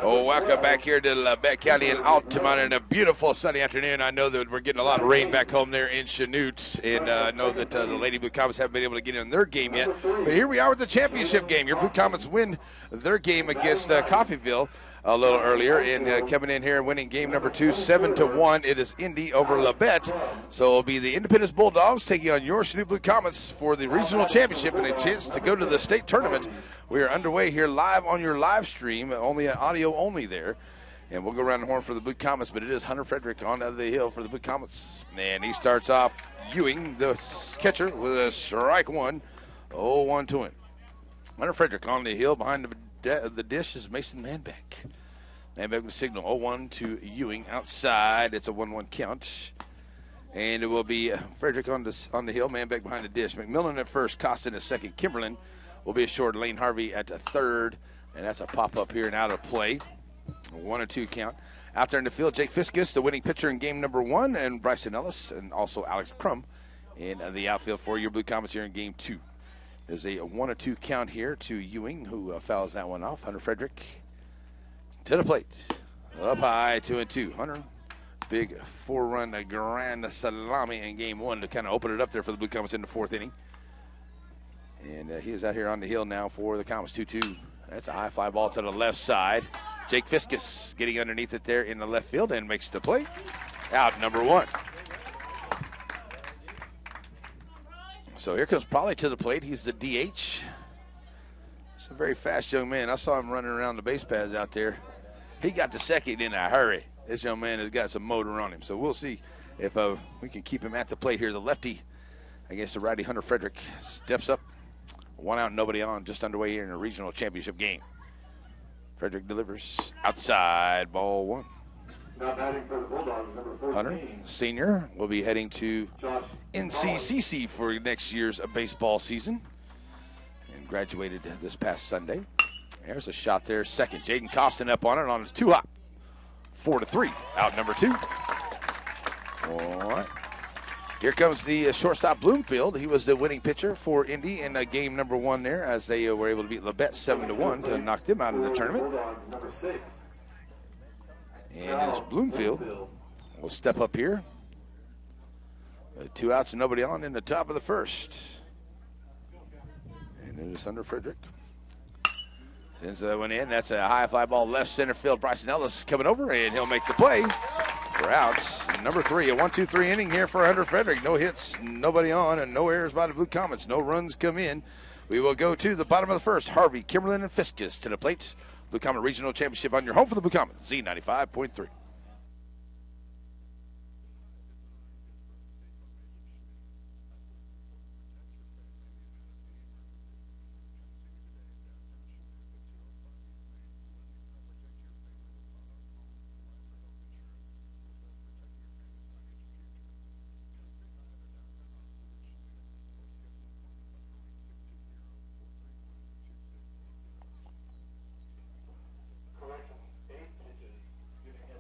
Oh, welcome back here to Labette County in Altamont on a beautiful sunny afternoon. I know that we're getting a lot of rain back home there in Chanute, and I know that the Lady Blue Comets haven't been able to get in their game yet. But here we are with the championship game. Your Blue Comets win their game against Coffeyville a little earlier, and coming in here and winning game number 2, 7-1. It is Indy over Labette. So it'll be the Independence Bulldogs taking on your Chanute Blue Comets for the regional championship and a chance to go to the state tournament. We are underway here live on your live stream, only audio only there. And we'll go around the horn for the Blue Comets, but it is Hunter Frederick on the hill for the Blue Comets. And he starts off Ewing, the catcher, with a strike one. 0-1 to him. Hunter Frederick on the hill. Behind the dish is Mason Manbeck. Manbeck with signal 0-1 to Ewing. Outside, it's a 1-1 count. And it will be Frederick on the hill. Manbeck behind the dish. McMillan at first, Costin at second. Kimberlin will be a short. Lane Harvey at third. And that's a pop-up here and out of play. 1-2 count. Out there in the field, Jake Fiskus, the winning pitcher in game number 1, and Bryson Ellis, and also Alex Crum in the outfield for your Blue Comets here in game 2. There's a 1-2 count here to Ewing, who fouls that one off. Hunter Frederick to the plate. Up high, 2-2. Hunter, big 4-run grand salami in game 1 to kind of open it up there for the Blue Comets in the 4th inning. And he is out here on the hill now for the Comets. 2-2. That's a high fly ball to the left side. Jake Fiskus getting underneath it there in the left field and makes the play. Out number 1. So here comes Polly to the plate. He's the DH. He's a very fast young man. I saw him running around the base paths out there. He got to second in a hurry. This young man has got some motor on him. So we'll see if we can keep him at the plate here. The lefty against the righty Hunter Frederick steps up. 1 out, nobody on. Just underway here in a regional championship game. Frederick delivers outside, ball 1. Now batting for the Bulldogs, number 14. Hunter, senior, will be heading to NCCC for next year's baseball season. And graduated this past Sunday. There's a shot there, second. Jaden Costin up on it on his 2-hop. 4-3, out number 2. All right. Here comes the shortstop Bloomfield. He was the winning pitcher for Indy in game number 1 there, as they were able to beat Labette 7-1 to knock them out of the tournament. Number 6. And it's Bloomfield will step up here. 2 outs and nobody on in the top of the first. And it is Hunter Frederick. Sends that one in. That's a high fly ball left center field. Bryson Ellis coming over, and he'll make the play for outs. Number 3, a 1-2-3 inning here for Hunter Frederick. No hits, nobody on, and no errors by the Blue Comets. No runs come in. We will go to the bottom of the first. Harvey, Kimberlin, and Fiskus to the plate. Blue Comet Regional Championship on your home for the Blue Comets, Z95.3.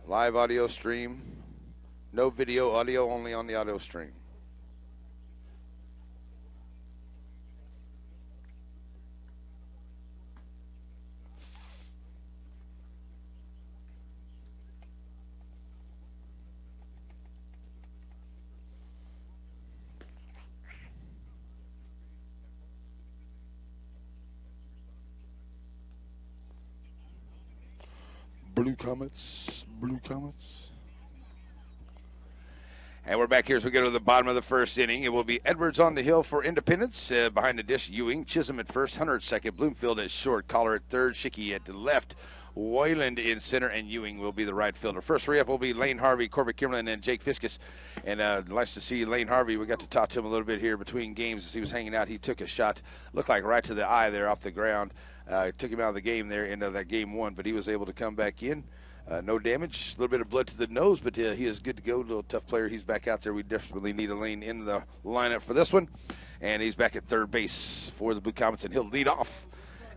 Live audio stream. No video, audio only on the audio stream. Blue Comets, Blue Comets. And we're back here as we go to the bottom of the first inning. It will be Edwards on the hill for Independence. Behind the dish, Ewing, Chisholm at first, Hunter at second, Bloomfield at short, Collar at third, Schicky at the left, Wayland in center, and Ewing will be the right fielder. First 3 up will be Lane Harvey, Corbett Kimberlin, and Jake Fiskus. And nice to see Lane Harvey. We got to talk to him a little bit here between games as he was hanging out. He took a shot, looked like right to the eye there off the ground. Took him out of the game there into that game 1, but he was able to come back in. No damage, a little bit of blood to the nose, but he is good to go. A little tough player. He's back out there. We definitely need a Lane in the lineup for this one. And he's back at third base for the Blue Comets, and he'll lead off.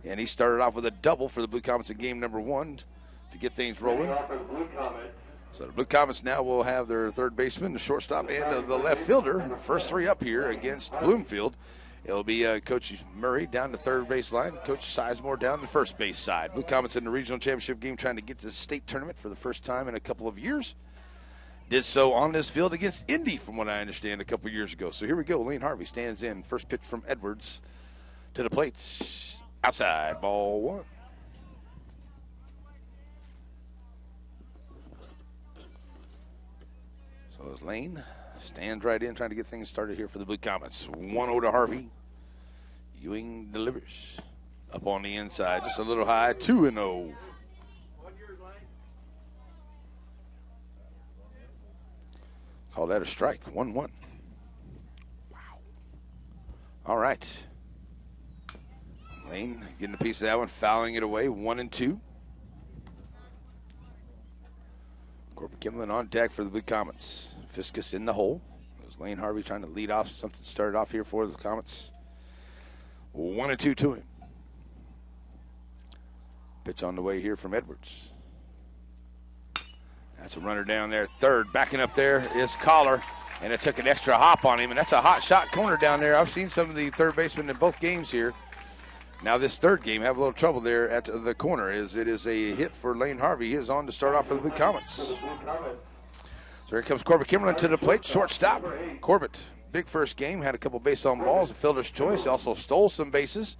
And he started off with a double for the Blue Comets in game number 1 to get things rolling. So the Blue Comets now will have their third baseman, the shortstop, and the left fielder. First 3 up here against Bloomfield. It'll be Coach Murray down the third base line, Coach Sizemore down the first base side. Blue Comets in the regional championship game trying to get to the state tournament for the first time in a couple of years. Did so on this field against Indy, from what I understand, a couple of years ago. So here we go. Lane Harvey stands in. First pitch from Edwards to the plate. Outside, ball one. So as Lane stands right in, trying to get things started here for the Blue Comets. 1-0 to Harvey. Ewing delivers. Up on the inside, just a little high, 2-0. Call that a strike, 1-1. Wow. All right. Lane getting a piece of that one, fouling it away, 1-2. Corbett Kimlin on deck for the Blue Comets. Fiskus in the hole. There's Lane Harvey trying to lead off. Something started off here for the Comets. 1-2 to him. Pitch on the way here from Edwards. That's a runner down there. Third, backing up there is Collar. And it took an extra hop on him. And that's a hot shot corner down there. I've seen some of the third basemen in both games here. Now this third game have a little trouble there at the corner. It is a hit for Lane Harvey. He is on to start off for the Blue Comets. So here comes Corbett Kimberlin to the plate. Shortstop. Corbett, big first game. Had a couple base on balls. A fielder's choice. Also stole some bases.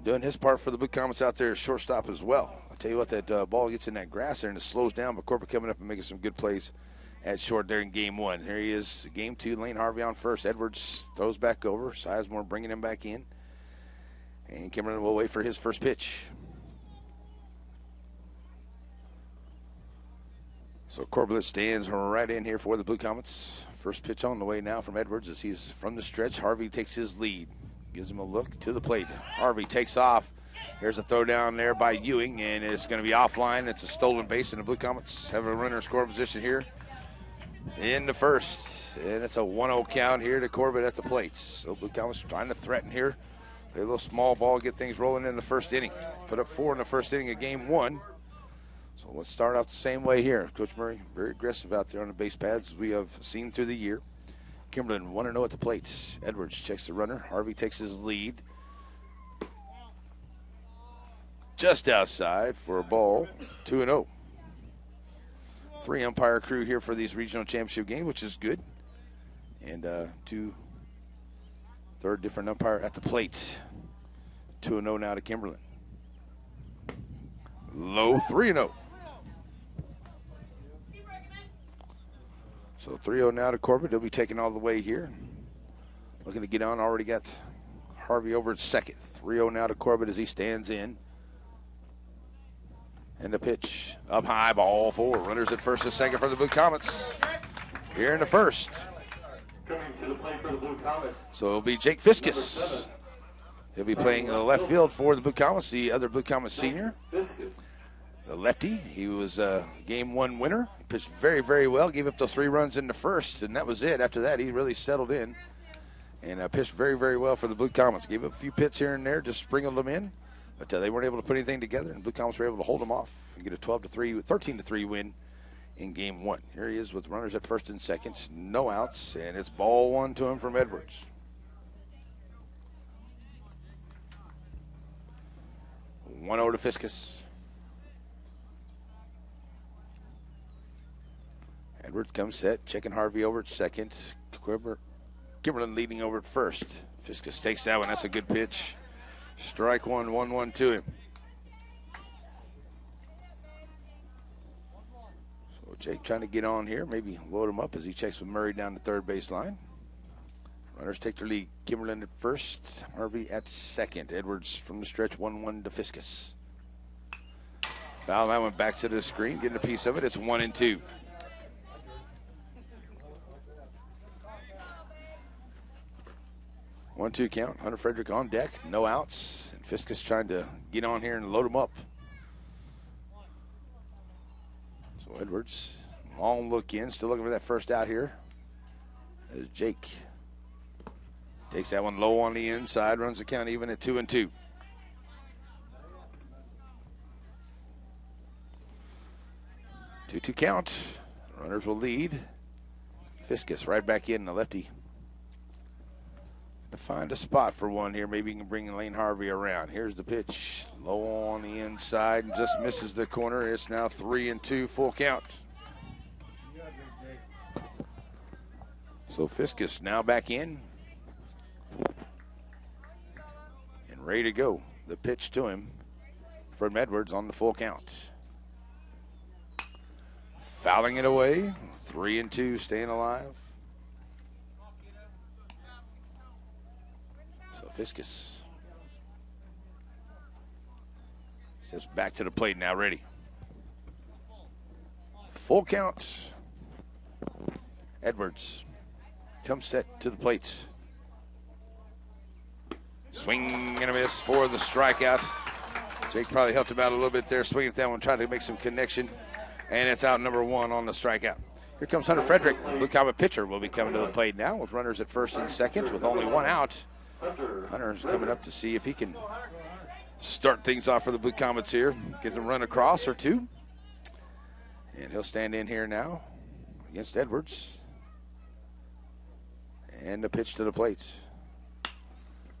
Doing his part for the Blue Comets out there as shortstop as well. I'll tell you what, that ball gets in that grass there and it slows down. But Corbett coming up and making some good plays at short there in game one. Here he is, game two. Lane Harvey on first. Edwards throws back over. Sizemore bringing him back in. And Kimberlin will wait for his first pitch. So Corbett stands right in here for the Blue Comets. First pitch on the way now from Edwards as he's from the stretch. Harvey takes his lead. Gives him a look to the plate. Harvey takes off. Here's a throw down there by Ewing, and it's going to be offline. It's a stolen base, and the Blue Comets have a runner score position here in the first. And it's a 1-0 count here to Corbett at the plate. So Blue Comets trying to threaten here. A little small ball, get things rolling in the first inning. Put up 4 in the first inning of game one. So let's start off the same way here. Coach Murray, very aggressive out there on the base pads as we have seen through the year. Kimberlin 1-0 at the plate. Edwards checks the runner. Harvey takes his lead. Just outside for a ball, 2-0. 3 umpire crew here for these regional championship games, which is good. And third different umpire at the plate. 2-0 now to Kimberlin. Low, 3-0. So 3-0 now to Corbett. He'll be taken all the way here. Looking to get on. Already got Harvey over at second. 3-0 now to Corbett as he stands in. And the pitch up high, ball 4. Runners at first and second for the Blue Comets here in the first. Coming to the plate for the Blue Comets. So it'll be Jake Fiskus. He'll be playing in the left field for the Blue Comets, the other Blue Comets senior. The lefty, he was a game one winner. He pitched very, very well. Gave up those 3 runs in the first, and that was it. After that, he really settled in and pitched very, very well for the Blue Comets. Gave up a few pits here and there, just sprinkled them in, but they weren't able to put anything together, and Blue Comets were able to hold them off and get a 13-3 win in game one. Here he is with runners at first and second, no outs, and it's ball 1 to him from Edwards. – 1-0 to Fiskus. Edwards comes set, checking Harvey over at second. Kimberlin leading over at first. Fiskus takes that one. That's a good pitch. Strike 1, 1-1 to him. So Jake trying to get on here, maybe load him up as he checks with Murray down the third base line. Runners take their lead. Kimberlin at first, Harvey at second. Edwards from the stretch, 1-1 to Fiskus. Foul that one back to the screen, getting a piece of it. It's 1-2. 1-2 count. Hunter Frederick on deck. No outs. And Fiskus trying to get on here and load him up. So Edwards, long look in. Still looking for that first out here. As Jake takes that one low on the inside. Runs the count even at 2-2. Two count. Runners will lead. Fiskus right back in, the lefty. to find a spot for one here. Maybe you can bring Lane Harvey around. Here's the pitch. Low on the inside and just misses the corner. It's now 3-2, full count. So Fiskus now back in. And ready to go. The pitch to him from Edwards on the full count. Fouling it away. 3-2, staying alive. So Fiskus steps back to the plate now, ready. Full count. Edwards comes set to the plate. Swing and a miss for the strikeout. Jake probably helped him out a little bit there, swinging at that one, trying to make some connection. And it's out number one on the strikeout. Here comes Hunter Frederick. The Blue Comet pitcher will be coming to the plate now with runners at first and second with only one out. Hunter's coming up to see if he can start things off for the Blue Comets here. Get them run across or two. And he'll stand in here now against Edwards. And the pitch to the plate.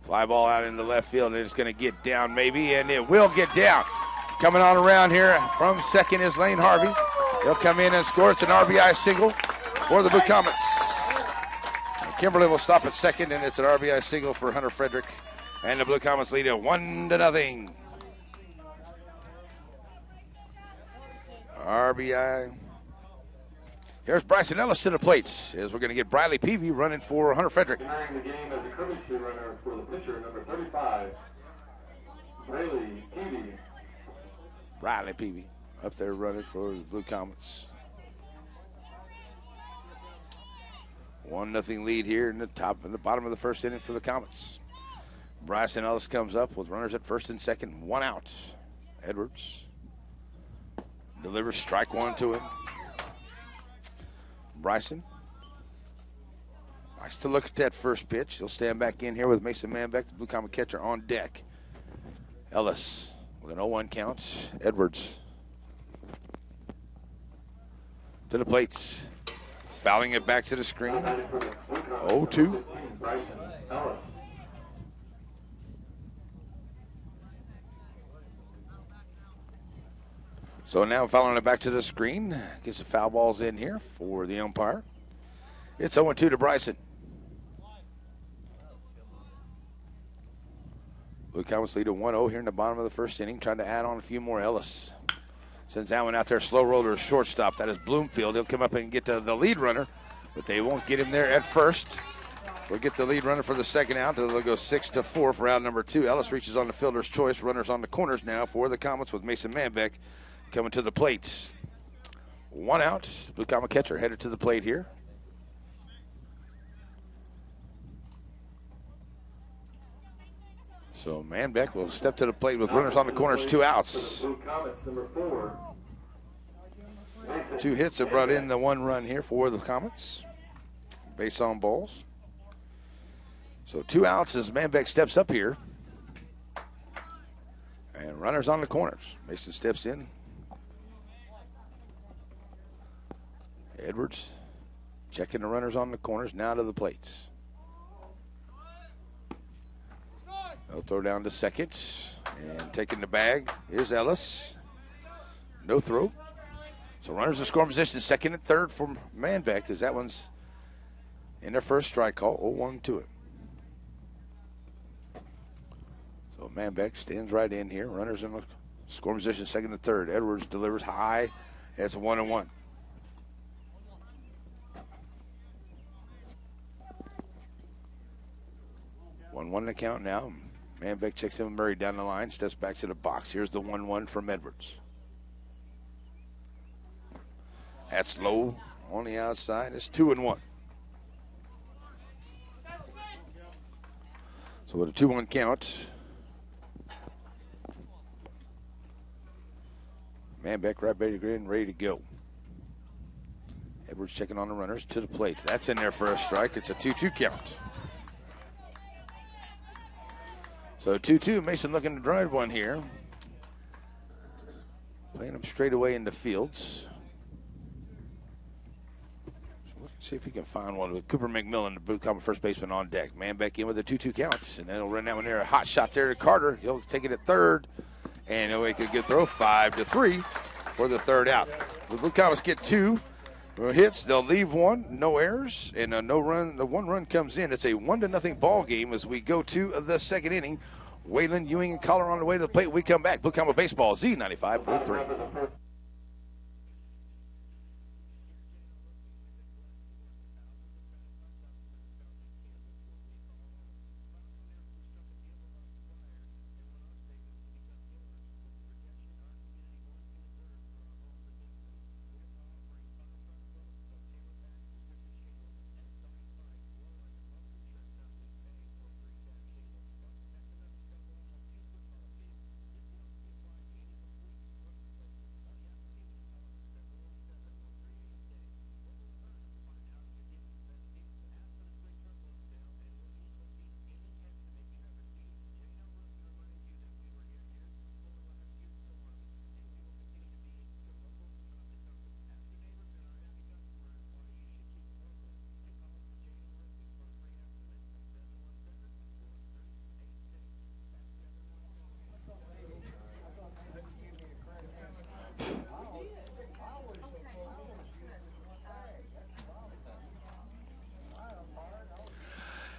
Fly ball out into left field, and it's going to get down maybe, and it will get down. Coming on around here from second is Lane Harvey. He'll come in and score. It's an RBI single for the Blue Comets. And Kimberly will stop at second, and it's an RBI single for Hunter Frederick. And the Blue Comets lead it 1-0. RBI. Here's Bryson Ellis to the plate as we're going to get Briley Peavy running for Hunter Frederick. Entering the game as a courtesy runner for the pitcher, number 35, Briley Peavy. Briley Peavy up there running for the Blue Comets. 1-0 lead here in the top and the bottom of the first inning for the Comets. Bryson Ellis comes up with runners at first and second, one out. Edwards delivers strike one to him. Bryson likes to look at that first pitch. He'll stand back in here with Mason Manbeck, the Blue Comet catcher, on deck. Ellis with an 0-1 count. Edwards to the plates. Fouling it back to the screen. 0-2. Bryson Ellis. So now fouling it back to the screen. Gets the foul balls in here for the umpire. It's 0-2 to Bryson. Blue Comets lead at 1-0 here in the bottom of the first inning. Trying to add on a few more. Ellis sends that one out there. Slow roller shortstop. That is Bloomfield. He'll come up and get to the lead runner, but they won't get him there at first. We'll get the lead runner for the second out. They'll go 6-4 for out number 2. Ellis reaches on the fielder's choice. Runners on the corners now for the Comets with Mason Manbeck coming to the plate. One out. Blue Comet catcher headed to the plate here. So Manbeck will step to the plate with runners on the corners, 2 outs. Blue Comets, number 4. 2 hits have brought in the 1 run here for the Comets. Base on balls. So 2 outs as Manbeck steps up here. And runners on the corners. Mason steps in. Edwards checking the runners on the corners, now to the plates. They'll throw down to second. And taking the bag is Ellis. No throw. So runners in scoring position, second and third for Manbeck, as that one's in their first strike call, 0-1 to him. So Manbeck stands right in here. Runners in the scoring position, second and third. Edwards delivers high. It's a 1-1. 1-1 to count now. Manbeck checks in with Murray down the line, steps back to the box. Here's the 1-1 from Edwards. That's low on the outside. It's 2-1. So with a 2-1 count, Manbeck right ready to go. Edwards checking on the runners to the plate. That's in there for a strike. It's a 2-2 count. So 2-2, Mason looking to drive one here. Playing him straight away into Fields. So let's see see if he can find one with Cooper McMillan, the Blue Comet first baseman, on deck. Man back in with a 2-2 count, and then he'll run that one there. A hot shot there to Carter. He'll take it at third, and he'll make a good throw. 5-3 for the third out. The Blue Comets get 2 hits. They'll leave 1, no errors, and no run. The 1 run comes in. It's a 1-0 ball game as we go to the second inning. Wayland, Ewing, and Collar on the way to the plate. We come back. Blue Comet Baseball, Z95.3.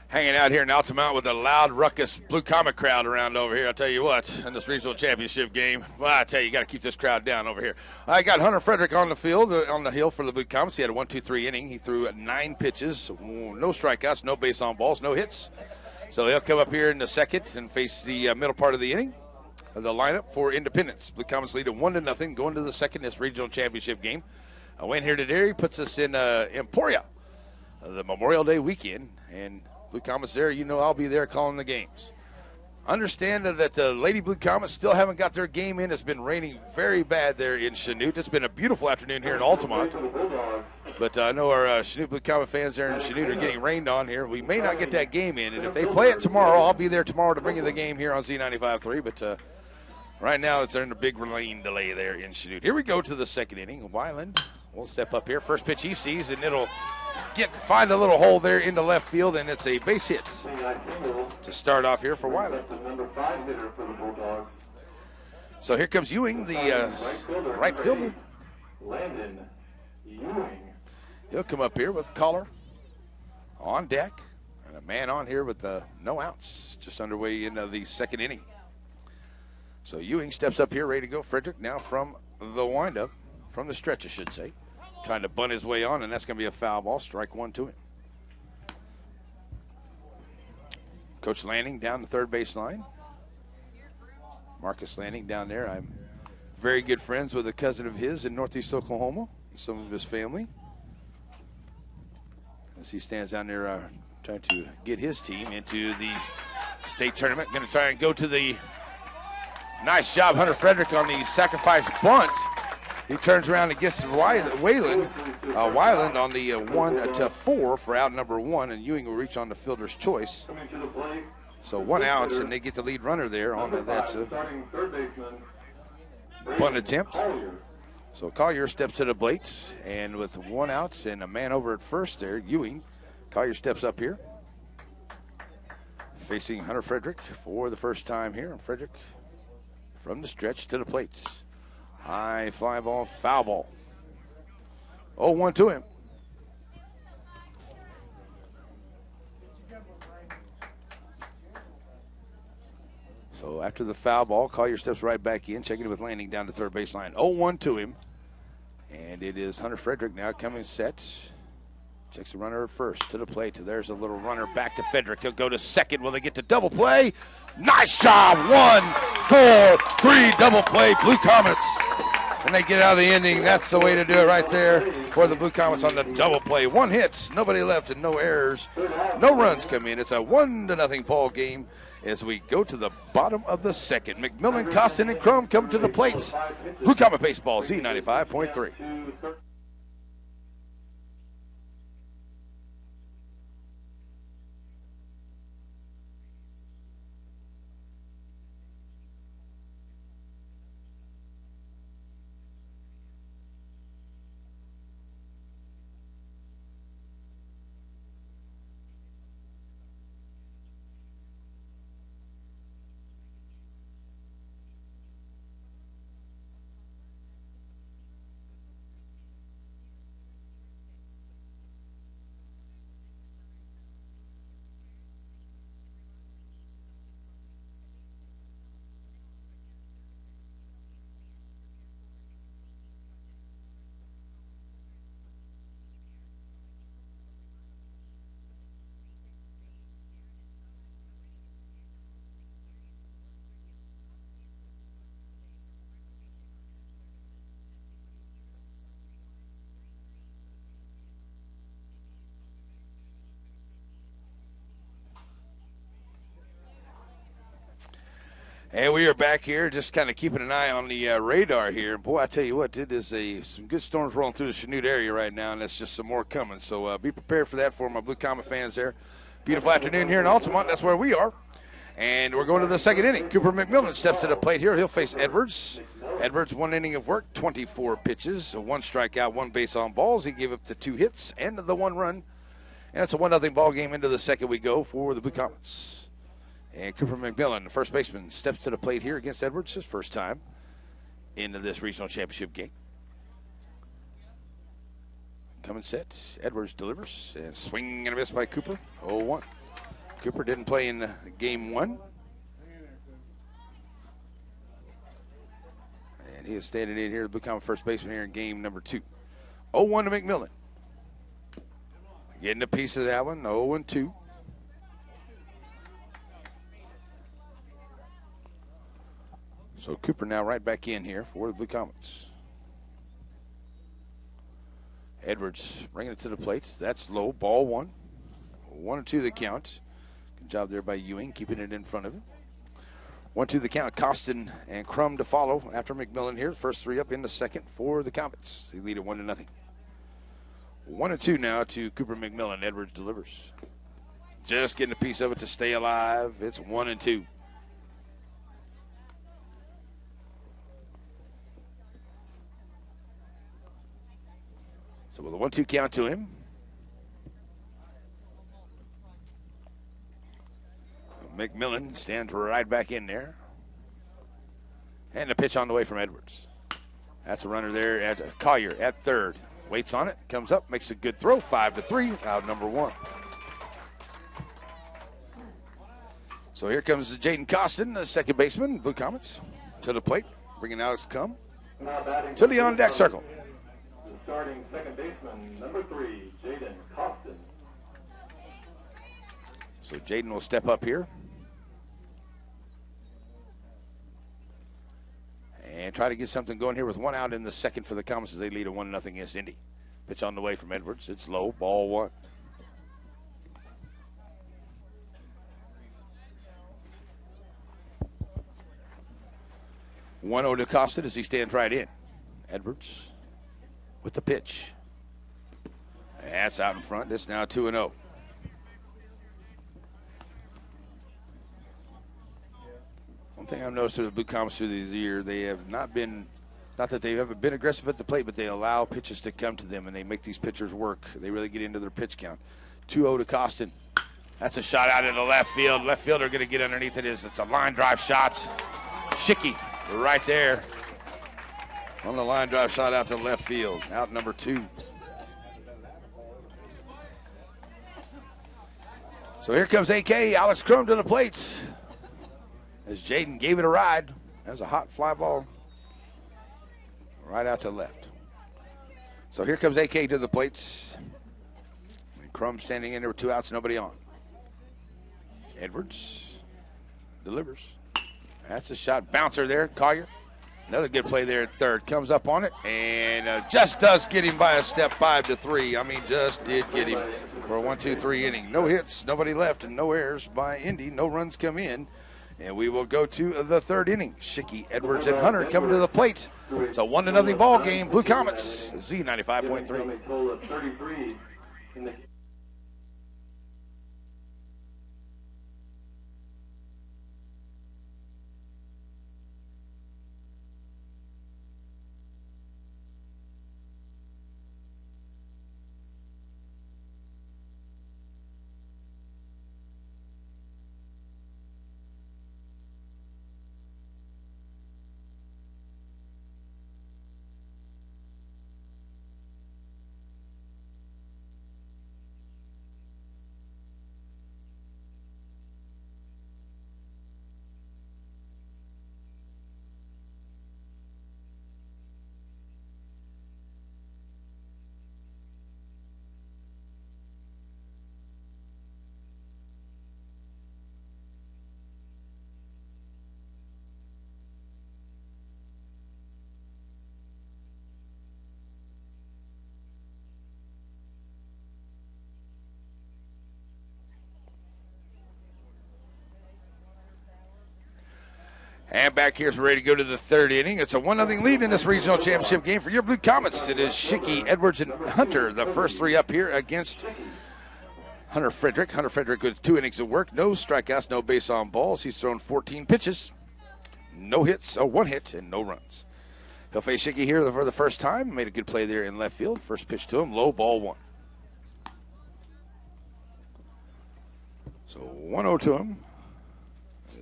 Hanging out here in Altamont with a loud, ruckus Blue Comet crowd around over here. I'll tell you what, in this regional championship game, well, I tell you, you got to keep this crowd down over here. I got Hunter Frederick on the field, on the hill for the Blue Comets. He had a 1-2-3 inning. He threw 9 pitches, no strikeouts, no base on balls, no hits. So he'll come up here in the second and face the middle part of the inning. The lineup for Independence. Blue Comets lead at 1-0 going to the second this regional championship game. A win here today puts us in Emporia, the Memorial Day weekend, and Blue Comets there, you know I'll be there calling the games. Understand that the Lady Blue Comets still haven't got their game in. It's been raining very bad there in Chanute. It's been a beautiful afternoon here in Altamont. But I know our Chanute Blue Comet fans there in Chanute are getting rained on here. We may not get that game in. And if they play it tomorrow, I'll be there tomorrow to bring you the game here on Z95.3. But right now, it's in a big rain delay there in Chanute. Here we go to the second inning. Wyland will step up here. First pitch he sees, and it'll find a little hole there in the left field, and it's a base hit to start off here for Wyland. So here comes Ewing, the right fielder. Landon Ewing. He'll come up here with Collar on deck, and a man on here with no outs, just underway into the second inning. So Ewing steps up here, ready to go. Frederick now from the windup, from the stretch, I should say. Trying to bunt his way on, and that's going to be a foul ball. Strike 1 to him. Coach Lanning down the third base line. Marcus Lanning down there. I'm very good friends with a cousin of his in Northeast Oklahoma, and some of his family. As he stands down there trying to get his team into the state tournament. Going to try and go to the nice job, Hunter Frederick, on the sacrifice bunt. He turns around and gets Wyland on the 1-4 for out number 1, and Ewing will reach on the fielder's choice. So 1 out, and they get the lead runner there on that bunt attempt. So Collier steps to the plate, and with 1 out and a man over at first there, Ewing, Collier steps up here, facing Hunter Frederick for the first time here. And Frederick from the stretch to the plate. High fly ball, foul ball. 0-1 to him. So after the foul ball, Collier steps right back in, checking it with Landing down to third baseline. 0-1 to him. And it is Hunter Frederick now coming set. Checks the runner at first to the plate. There's a little runner back to Frederick. He'll go to second. Will they get to double play? Nice job. 1-4-3 double play. Blue Comets. And they get out of the inning. That's the way to do it right there for the Blue Comets on the double play. 1 hit, nobody left, and no errors. No runs come in. It's a 1-0 ball game as we go to the bottom of the second. McMillan, Costin, and Crum come to the plate. Blue Comet Baseball, Z95.3. And we are back here, just kind of keeping an eye on the radar here. Boy, I tell you what, it is some good storms rolling through the Chanute area right now, and there's just some more coming. So be prepared for that for my Blue Comet fans there. Beautiful afternoon here in Altamont. That's where we are. And we're going to the second inning. Cooper McMillan steps to the plate here. He'll face Edwards. Edwards, 1 inning of work, 24 pitches, 1 strikeout, 1 base on balls. He gave up the 2 hits and the 1 run. And it's a 1-0 ball game. Into the second we go for the Blue Comets. And Cooper McMillan, the first baseman, steps to the plate here against Edwards, his first time into this regional championship game. Coming set. Edwards delivers. And swing and a miss by Cooper. 0-1. Cooper didn't play in game 1. And he is standing in here to become first baseman here in game number 2. 0-1 to McMillan. Getting a piece of that one. 0-2. So Cooper now right back in here for the Blue Comets. Edwards bringing it to the plate. That's low. Ball 1. 1-2 the count. Good job there by Ewing, keeping it in front of him. 1-2 the count. Costin and Crum to follow after McMillan here. First 3 up in the second for the Comets. They lead it 1-0. 1-2 now to Cooper McMillan. Edwards delivers. Just getting a piece of it to stay alive. It's 1-2. So with a 1-2 count to him. McMillan stands right back in there. And a pitch on the way from Edwards. That's a runner there at Collier at third. Waits on it, comes up, makes a good throw. 5-3, out number 1. So here comes Jaden Costin, the second baseman, Blue Comets, to the plate, bringing Alex Cum to the on-deck circle. The starting second baseman, number 3, Jaden Costin. So Jaden will step up here and try to get something going here with 1 out in the second for the Comets as they lead a 1-0 against Indy. Pitch on the way from Edwards. It's low. Ball 1. One 0 to Costin as he stands right in. Edwards with the pitch. That's out in front. It's now 2-0. One thing I've noticed with the Blue Comets through these years, they have not been, not that they haven't been aggressive at the plate, but they allow pitches to come to them, and they make these pitchers work. They really get into their pitch count. 2-0 to Costin. That's a shot out into left field. Left fielder going to get underneath it. It's a line drive shot. Schicky right there on the line drive shot out to left field. Out number 2. So here comes AK, Alex Crum to the plate. As Jaden gave it a ride. That was a hot fly ball. Right out to left. So here comes AK to the plates. And Crum standing in there with 2 outs, nobody on. Edwards delivers. That's a shot. Bouncer there, Collier. Another good play there at third. Comes up on it and just does get him by a step. 5-3. I mean, just did get him for a 1-2-3 inning. No hits, nobody left, and no errors by Indy. No runs come in. And we will go to the third inning. Schicky, Edwards, and Hunter coming to the plate. It's a 1-0 ball game. Blue Comets, Z95.3. And back here's ready to go to the third inning. It's a 1-0 lead in this regional championship game for your Blue Comets. It is Schicky, Edwards, and Hunter, the first three up here against Hunter Frederick. Hunter Frederick with 2 innings of work, no strikeouts, no base on balls. He's thrown 14 pitches, no hits, 1 hit, and no runs. He'll face Schicky here for the first time. Made a good play there in left field. First pitch to him, low, ball 1. So 1-0 to him.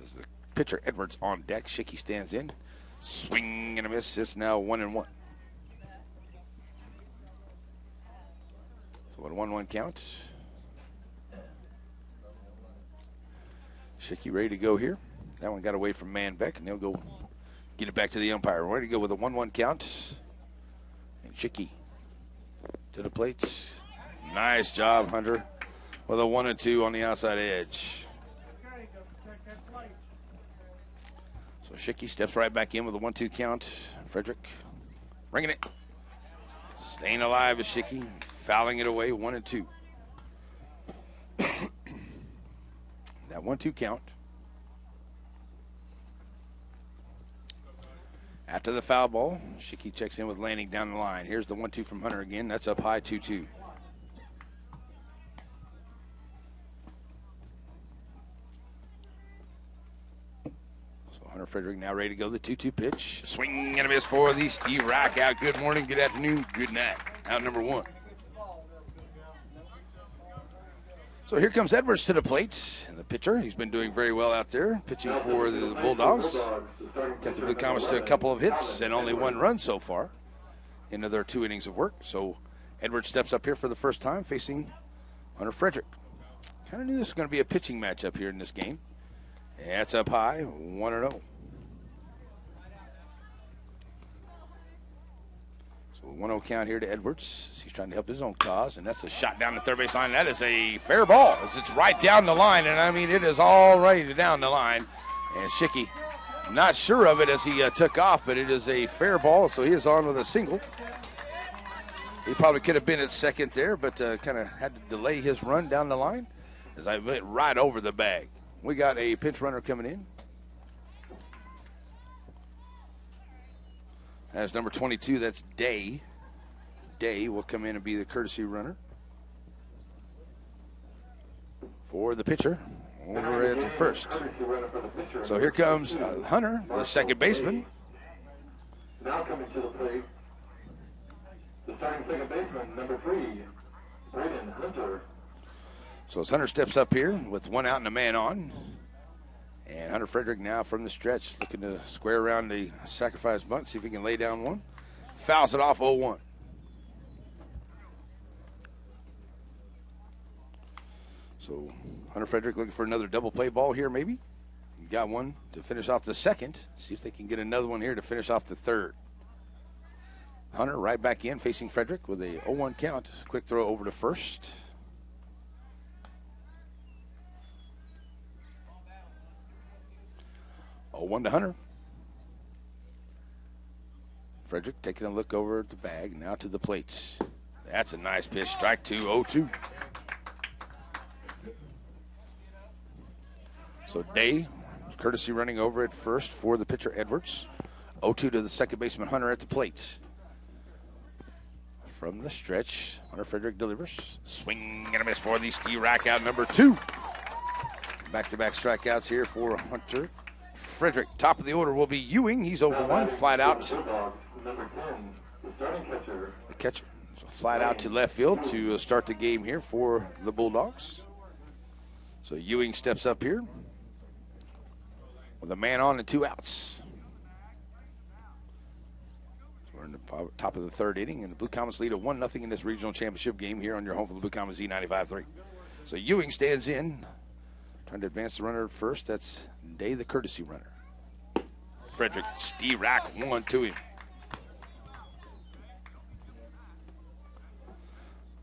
As the pitcher Edwards on deck, Schicky stands in. Swing and a miss. It's now 1-1. So a 1-1 count. Schicky ready to go here. That one got away from Manbeck, and they'll go get it back to the umpire. Ready to go with a 1-1 count. And Schicky to the plate. Nice job, Hunter, with a 1-2 on the outside edge. So Schicky steps right back in with a 1-2 count. Frederick bringing it. Staying alive is Schicky. Fouling it away, 1-2. That 1-2 count. After the foul ball, Schicky checks in with Lanning down the line. Here's the 1-2 from Hunter again. That's up high, 2-2. So Hunter Frederick now ready to go. The 2-2 pitch. Swing and a miss for the Steve Rock out. Good morning, good afternoon, good night. Out number 1. So here comes Edwards to the plate. And the pitcher, he's been doing very well out there, pitching for the Bulldogs. Got the Blue Comets to a couple of hits and only 1 run so far into their 2 innings of work. So Edwards steps up here for the first time facing Hunter Frederick. Kind of knew this was going to be a pitching matchup here in this game. That's up high, 1-0. So 1-0 count here to Edwards. He's trying to help his own cause, and that's a shot down the third base line. That is a fair ball as it's right down the line, and I mean it is all right down the line. And Schicky not sure of it as he took off, but it is a fair ball, so he is on with a single. He probably could have been at second there, but kind of had to delay his run down the line as I went right over the bag. We got a pinch runner coming in. That's number 22, that's Day. Day will come in and be the courtesy runner for the pitcher over at first. So here comes Hunter, the second baseman. Now coming to the plate, the starting second baseman, number 3, Braden Hunter. So as Hunter steps up here with 1 out and a man on, and Hunter Frederick now from the stretch looking to square around the sacrifice bunt, see if he can lay down one. Fouls it off 0-1. So Hunter Frederick looking for another double play ball here maybe. Got one to finish off the second. See if they can get another one here to finish off the third. Hunter right back in facing Frederick with a 0-1 count. Quick throw over to first. Oh, 1 to Hunter. Frederick taking a look over at the bag, now to the plates. That's a nice pitch. Strike 2, 0-2. So Day, courtesy running over at first for the pitcher Edwards. 0-2 to the second baseman Hunter at the plate. From the stretch, Hunter Frederick delivers. Swing and a miss for the Steve Rack out number 2. Back-to-back strikeouts here for Hunter Frederick. Top of the order will be Ewing. He's over 1, flat out. Number 10, the starting catcher. The catcher. So flat out to left field to start the game here for the Bulldogs. So Ewing steps up here with a man on and 2 outs. So we're in the top of the third inning, and the Blue Comets lead at 1-0 in this regional championship game here on your home for the Blue Comets Z95.3. So Ewing stands in, trying to advance the runner at first. That's Day, the courtesy runner. Frederick, Steve Rack, 1 to him.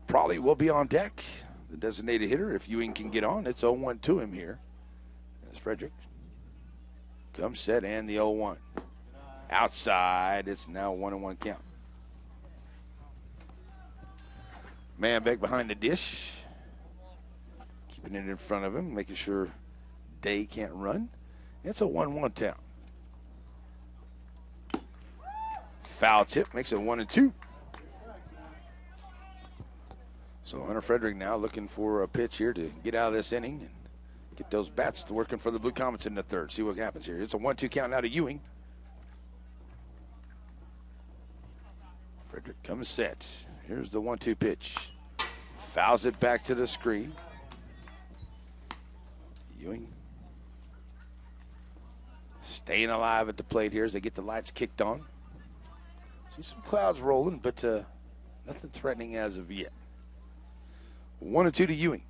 Probably will be on deck, the designated hitter. If Ewing can get on, it's 0-1 to him here. As Frederick comes set and the 0-1. Outside, it's now 1-1 count. Manbeck behind the dish. Keeping it in front of him, making sure Day can't run. It's a 1-1 count. foul tip, makes it 1-2. So Hunter Frederick now looking for a pitch here to get out of this inning and get those bats working for the Blue Comets in the third. See what happens here. It's a 1-2 count now to Ewing. Frederick comes set. Here's the 1-2 pitch. Fouls it back to the screen. Ewing staying alive at the plate here as they get the lights kicked on. See some clouds rolling, but nothing threatening as of yet. 1-2 to Ewing.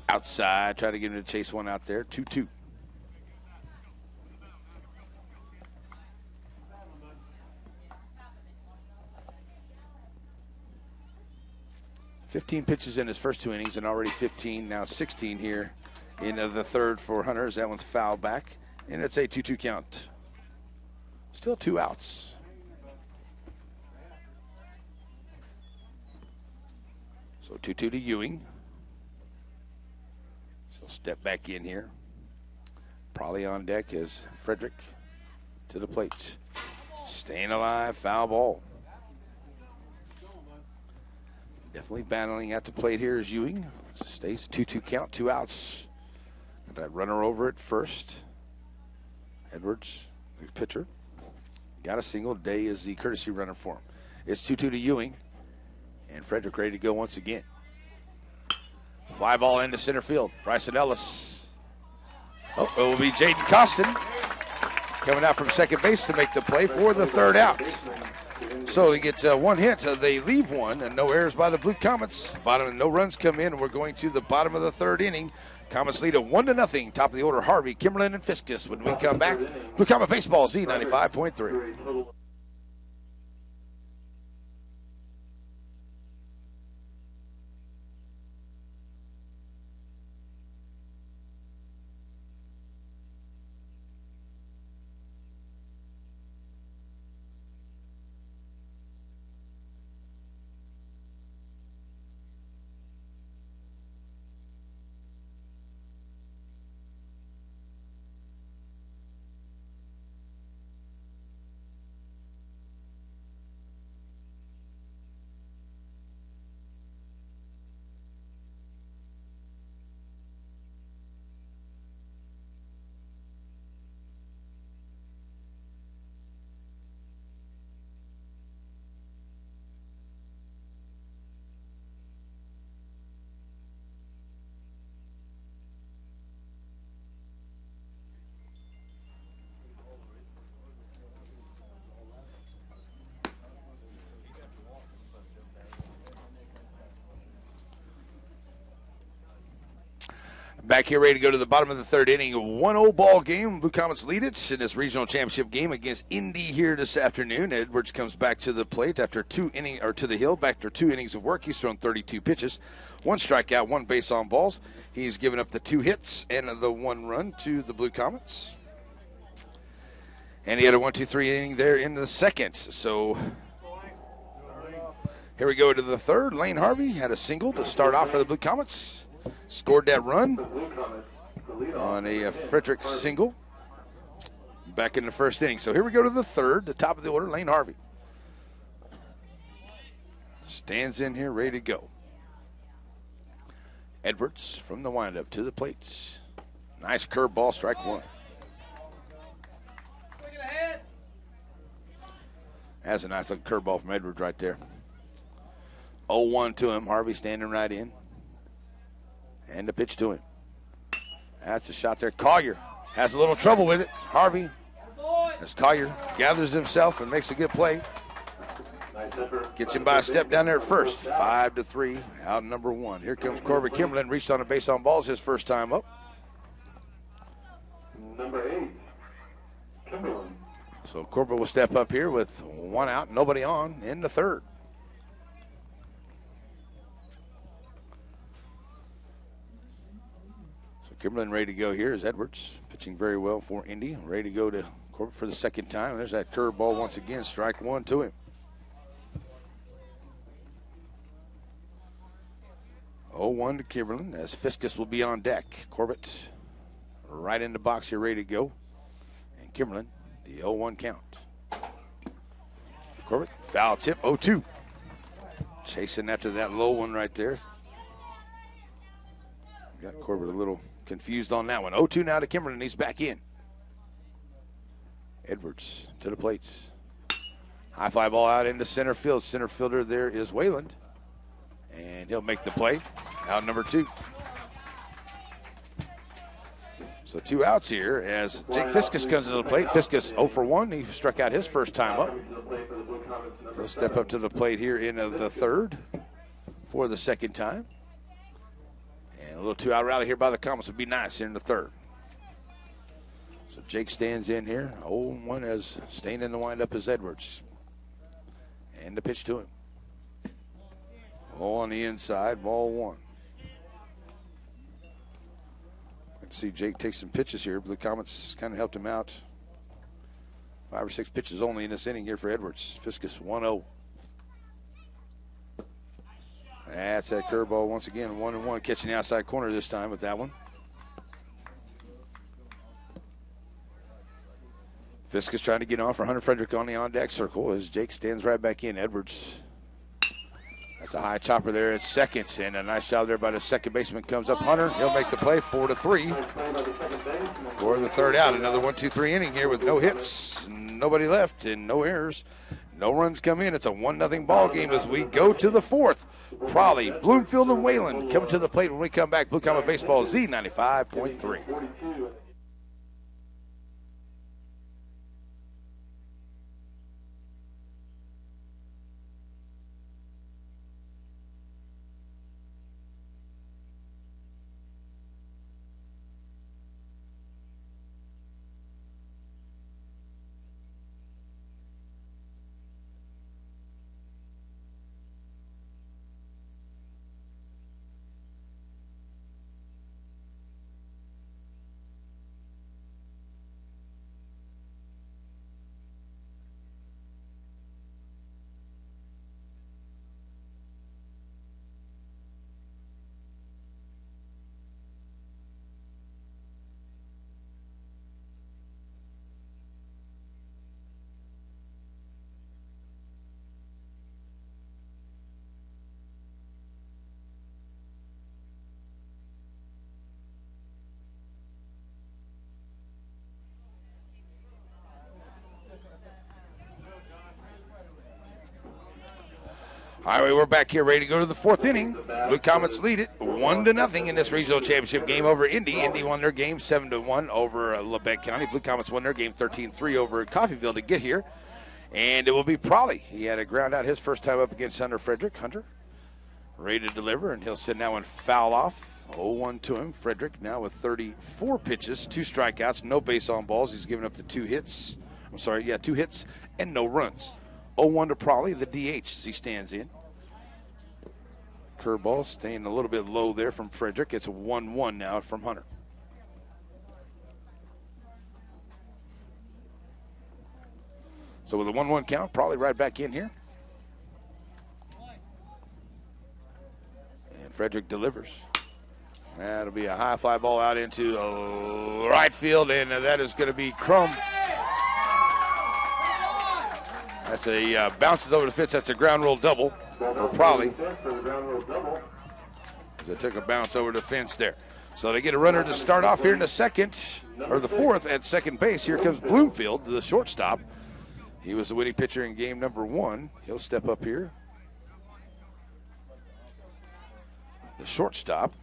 Outside, try to get him to chase one out there. 2-2. $15 pitches in his first 2 innings and already 15, now 16 here in the third for Hunter as that one's fouled back. And it's a 2-2 count. Still 2 outs. So 2-2 to Ewing. So step back in here. Probably on deck is Frederick to the plate. Staying alive, foul ball. Definitely battling at the plate here is Ewing. Stays 2-2 count, 2 outs. Got that runner over at first. Edwards, the pitcher. Got a single. Day is the courtesy runner for him. It's 2-2 to Ewing. And Frederick ready to go once again. Fly ball into center field. Bryson Ellis. Oh, it will be Jaden Costin coming out from second base to make the play for the third out. So they get 1 hit. They leave 1, and no errors by the Blue Comets. No runs come in, and we're going to the bottom of the third inning. Comets lead at 1-0. Top of the order, Harvey, Kimberlin, and Fiskus. When we come back, Blue Comet Baseball, Z95.3. Back here ready to go to the bottom of the third inning. A 1-0 ball game. Blue Comets lead it in this regional championship game against Indy here this afternoon. Edwards comes back to the plate after to the hill after 2 innings of work. He's thrown 32 pitches, 1 strikeout, 1 base on balls. He's given up the 2 hits and the 1 run to the Blue Comets. And he had a 1-2-3 inning there in the second. So here we go to the third. Lane Harvey had a single to start off for the Blue Comets. Scored that run on a Frederick single back in the first inning. So here we go to the third, the top of the order, Lane Harvey. Stands in here, ready to go. Edwards from the windup to the plates. Nice curveball, strike 1. That's a nice looking curveball from Edwards right there. 0-1 to him, Harvey standing right in. And the pitch to him. That's a shot there. Collier has a little trouble with it. Harvey, as Collier gathers himself and makes a good play. Gets him by a step down there at first. 5-3, out number 1. Here comes Corbett Kimberlin. Reached on a base on balls his first time up. Number 8, Kimberlin. So Corbett will step up here with 1 out, nobody on in the third. Kimberlin ready to go here is Edwards, pitching very well for Indy. Ready to go to Corbett for the second time. There's that curveball once again, strike 1 to him. 0-1 to Kimberlin as Fiskus will be on deck. Corbett right in the box here, ready to go. And Kimberlin The 0-1 count. Corbett, foul tip, 0-2. Chasing after that low one right there. Got Corbett a little confused on that one. 0-2 now to Kimberlin. He's back in. Edwards to the plates. High fly ball out into center field. Center fielder there is Wayland. And he'll make the play. Out number 2. So 2 outs here as Jake Fiskus comes to the plate. Fiskus 0 for 1. He struck out his first time up. He'll step up to the plate here in the third for the second time. And a little 2-out rally here by the Comets would be nice here in the third. So Jake stands in here. 0-1 as staying in the windup is Edwards. And the pitch to him. Ball on the inside, ball 1. I can see Jake take some pitches here. Blue Comets kind of helped him out. 5 or 6 pitches only in this inning here for Edwards. Fiskus 1-0. That's that curveball once again. 1-1, catching the outside corner this time with that one. Fiskus trying to get on for Hunter Frederick on the on-deck circle as Jake stands right back in. Edwards. That's a high chopper there at second, and a nice job there by the second baseman. Comes up Hunter. He'll make the play, 4-3 for the third out. Another 1-2-3 inning here with no hits, nobody left, and no errors. No runs come in. It's a 1-0 ball game as we go to the fourth. Prawley, Bloomfield, and Wayland coming to the plate when we come back. Blue Comet Baseball Z95.3. All right, we're back here ready to go to the fourth inning. Blue Comets lead it 1-0 in this regional championship game over Indy. Indy won their game 7-1 over Lebec County. Blue Comets won their game 13-3 over Coffeyville to get here. And it will be Prawley. He had a ground out his first time up against Hunter Frederick. Hunter ready to deliver, and he'll send that one foul off. 0-1 to him. Frederick now with 34 pitches, 2 strikeouts, no base on balls. He's given up the 2 hits. 2 hits and no runs. 0-1 to Prawley, the DH, as he stands in. Curveball staying a little bit low there from Frederick. It's a 1-1 now from Hunter. So with a 1-1 count, Prawley right back in here. And Frederick delivers. That'll be a high fly ball out into right field, and that is going to be Crum. That's a bounces over the fence. That's a ground roll double for Prawley. They took a bounce over the fence there. So they get a runner to start off here in the second, or the fourth at second base. Here comes Bloomfield, the shortstop. He was the winning pitcher in game number 1. He'll step up here. The shortstop.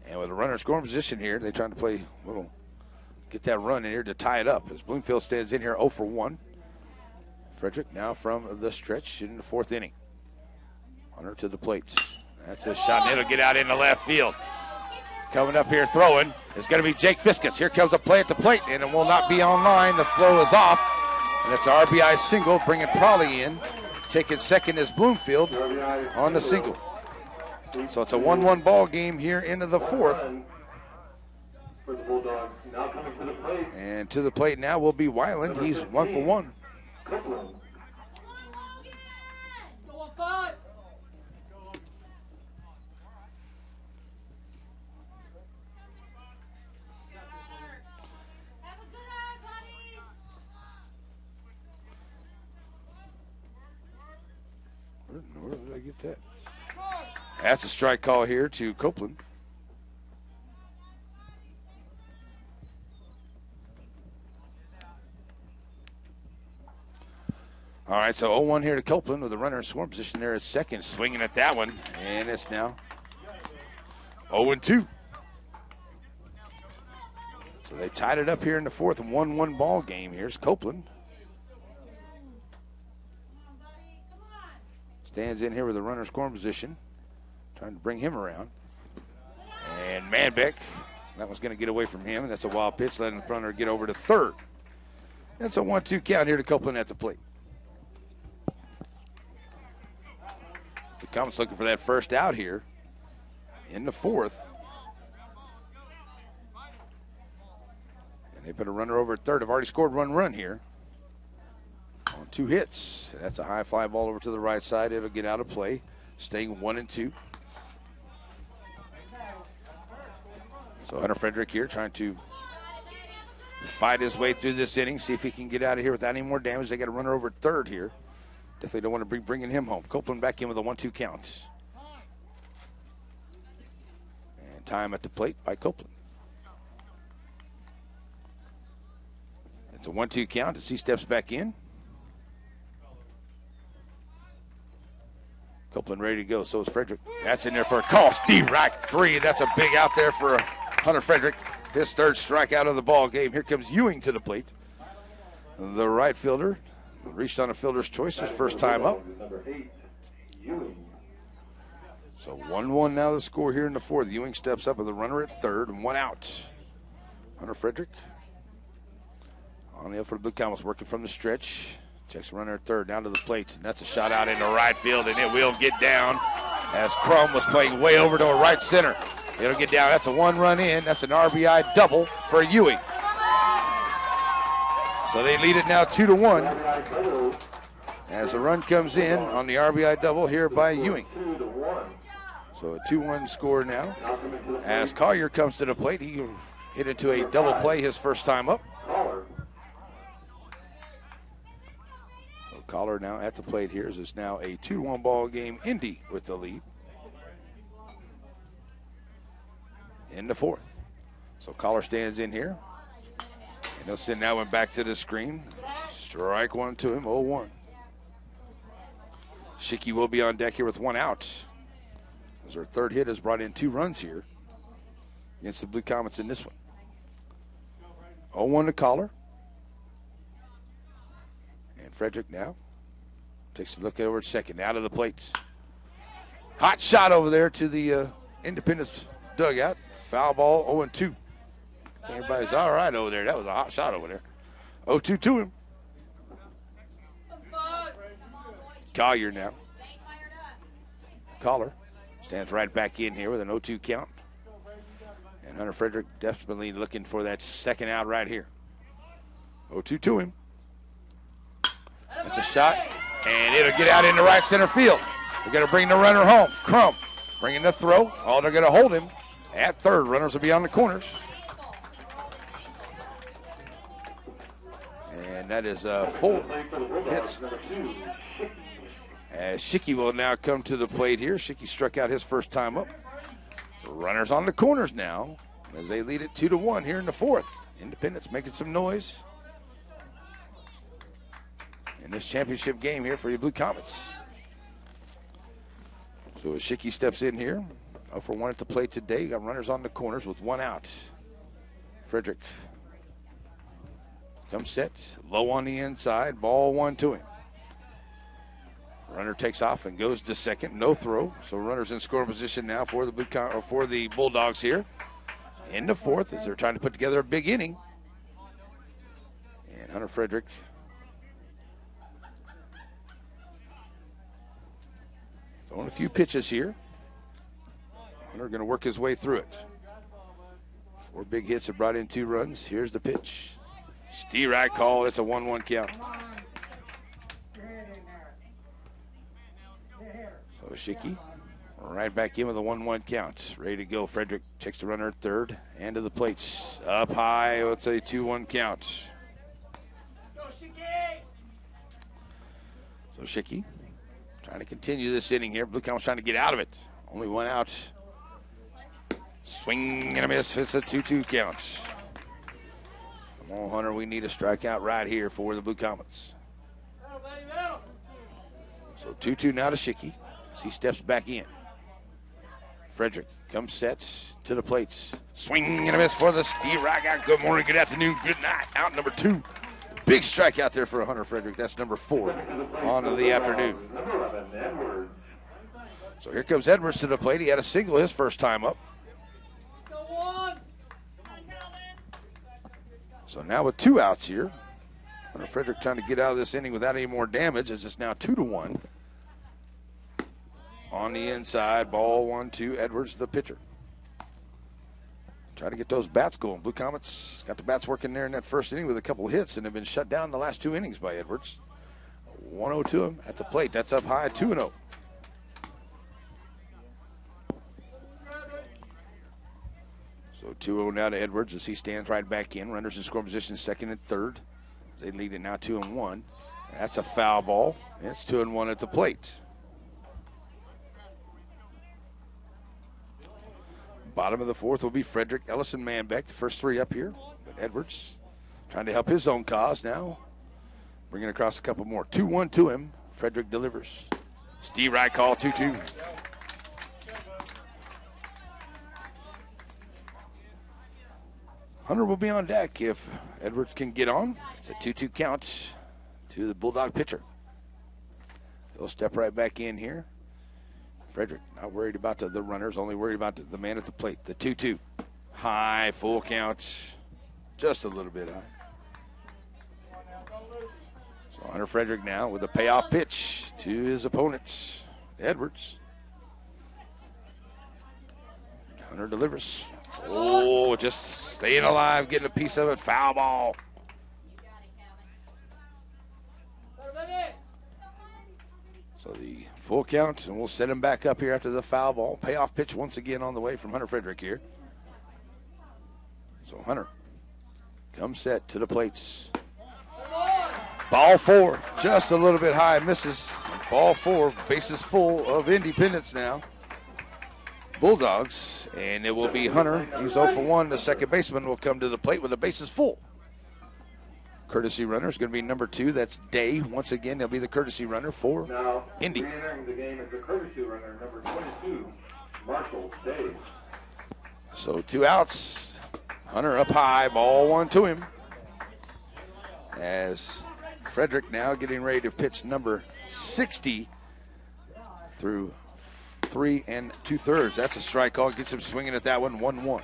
And with a runner scoring position here, they're trying to play a little, get that run in here to tie it up as Bloomfield stands in here 0 for 1. Frederick now from the stretch in the fourth inning. Hunter to the plate. That's a shot, and it'll get out into left field. Coming up here throwing is going to be Jake Fiskus. Here comes a play at the plate, and it will not be on line. The flow is off, and it's an RBI single, bringing Prawley in. Taking second is Bloomfield on the single. So it's a 1-1 ball game here into the fourth. And to the plate now will be Weiland. He's 1 for 1. That's a strike call here to Copeland. All right, so 0-1 here to Copeland with the runner in scoring position there at second. Swinging at that one, and it's now 0-2. So they tied it up here in the fourth, 1-1 ball game. Here's Copeland. Stands in here with the runner in scoring position. Trying to bring him around. And Manbeck, that one's going to get away from him. That's a wild pitch, letting the runner get over to third. That's a 1-2 count here to Copeland at the plate. The Comets looking for that first out here in the fourth. And they put a runner over at third. Have already scored one run here on 2 hits. That's a high fly ball over to the right side. It'll get out of play, staying 1-2. So Hunter Frederick here trying to fight his way through this inning, see if he can get out of here without any more damage. They got a runner over at third here. Definitely don't want to be bringing him home. Copeland back in with a 1-2 count. And time at the plate by Copeland. It's a 1-2 count as he steps back in. Copeland ready to go. So is Frederick. That's in there for a call. Steve Rack 3. That's a big out there for Hunter Frederick. His third strikeout of the ball game. Here comes Ewing to the plate. The right fielder reached on a fielder's choice his first time up. So 1-1 now the score here in the fourth. Ewing steps up with a runner at third and 1 out. Hunter Frederick on the field for the Blue Comets, working from the stretch. Checks the runner at third, down to the plate, and that's a shot out into right field, and it will get down as Crum was playing way over to a right center. It'll get down. That's a 1-run in. That's an RBI double for Ewing. So they lead it now 2-1 as the run comes in on the RBI double here by Ewing. So a 2-1 score now as Collier comes to the plate. He hit into a double play his first time up. Collar now at the plate here as it's now a 2-1 ball game. Indy with the lead in the fourth. So Collar stands in here, and he'll send that one back to the screen. Strike one to him, 0-1. Schicky will be on deck here with 1 out, as our third hit has brought in 2 runs here against the Blue Comets in this one. 0-1 to Collar. Frederick now takes a look over at second, out of the plates. Hot shot over there to the Independence dugout. Foul ball, 0-2. Everybody's all right over there. That was a hot shot over there. 0-2 to him. Collier now. Collar stands right back in here with an 0-2 count. And Hunter Frederick desperately looking for that second out right here. 0-2 to him. That's a shot, and it'll get out into right center field. We're going to bring the runner home. Crum bringing the throw. Oh, they're going to hold him at third. Runners will be on the corners. And that is 4 hits. As Schicky will now come to the plate here. Schicky struck out his first time up. Runners on the corners now as they lead it 2-1 here in the fourth. Independence making some noise in this championship game here for your Blue Comets. So as Schicky steps in here, 0-for-1 at the plate today. You got runners on the corners with 1 out. Frederick comes set, low on the inside, ball 1 to him. Runner takes off and goes to second, no throw. So runners in scoring position now for the Bulldogs here in the fourth as they're trying to put together a big inning. And Hunter Frederick throwing a few pitches here. Hunter going to work his way through it. 4 big hits have brought in 2 runs. Here's the pitch. Steerack call. It's a 1-1 count. So Schicky right back in with a 1-1 count. Ready to go. Frederick checks the runner at third and to the plates. Up high. It's a 2-1 count. So Schicky trying to continue this inning here. Blue Comets trying to get out of it. Only one out. Swing and a miss. It's a 2-2 count. Come on, Hunter. We need a strikeout right here for the Blue Comets. So 2-2 now to Schicky as he steps back in. Frederick comes set to the plates. Swing and a miss for the Steve Rykout. Good morning, good afternoon, good night. Out number 2. Big strikeout there for Hunter Frederick. That's number 4 on to the afternoon. So here comes Edwards to the plate. He had a single his first time up. So now with 2 outs here, Hunter Frederick trying to get out of this inning without any more damage as it's now 2-1. On the inside, ball 1-2, Edwards the pitcher. Try to get those bats going. Blue Comets got the bats working there in that first inning with a couple of hits and have been shut down the last 2 innings by Edwards. 1-0 to him at the plate. That's up high, 2-0. So 2-0 now to Edwards as he stands right back in. Runners in scoring position second and third. They lead it now 2-1. That's a foul ball. It's 2-1 at the plate. Bottom of the 4th will be Frederick, Ellison, Manbeck. The first 3 up here. But Edwards trying to help his own cause now. Bringing across a couple more. 2-1 to him. Frederick delivers. Steve Wright call 2-2. Hunter will be on deck if Edwards can get on. It's a 2-2 count to the Bulldog pitcher. He'll step right back in here. Frederick not worried about the runners, only worried about the man at the plate. The 2-2. High, full count, just a little bit high. So Hunter Frederick now with a payoff pitch to his opponent, Edwards. Hunter delivers. Oh, just staying alive, getting a piece of it. Foul ball. So the full count, and we'll set him back up here after the foul ball. Payoff pitch once again on the way from Hunter Frederick here. So Hunter comes set to the plates. Ball 4, just a little bit high, misses. Ball 4, bases full of Independence now. Bulldogs, and it will be Hunter. He's 0 for 1. The second baseman will come to the plate with the bases full. Courtesy runner is going to be number 2. That's Day. Once again, he'll be the courtesy runner for now, Indy. Re-entering the game is the courtesy runner, number 22, Marshall Day. So 2 outs. Hunter up high. Ball 1 to him. As Frederick now getting ready to pitch number 60 through 3 2/3. That's a strike call. Gets him swinging at that one. 1-1.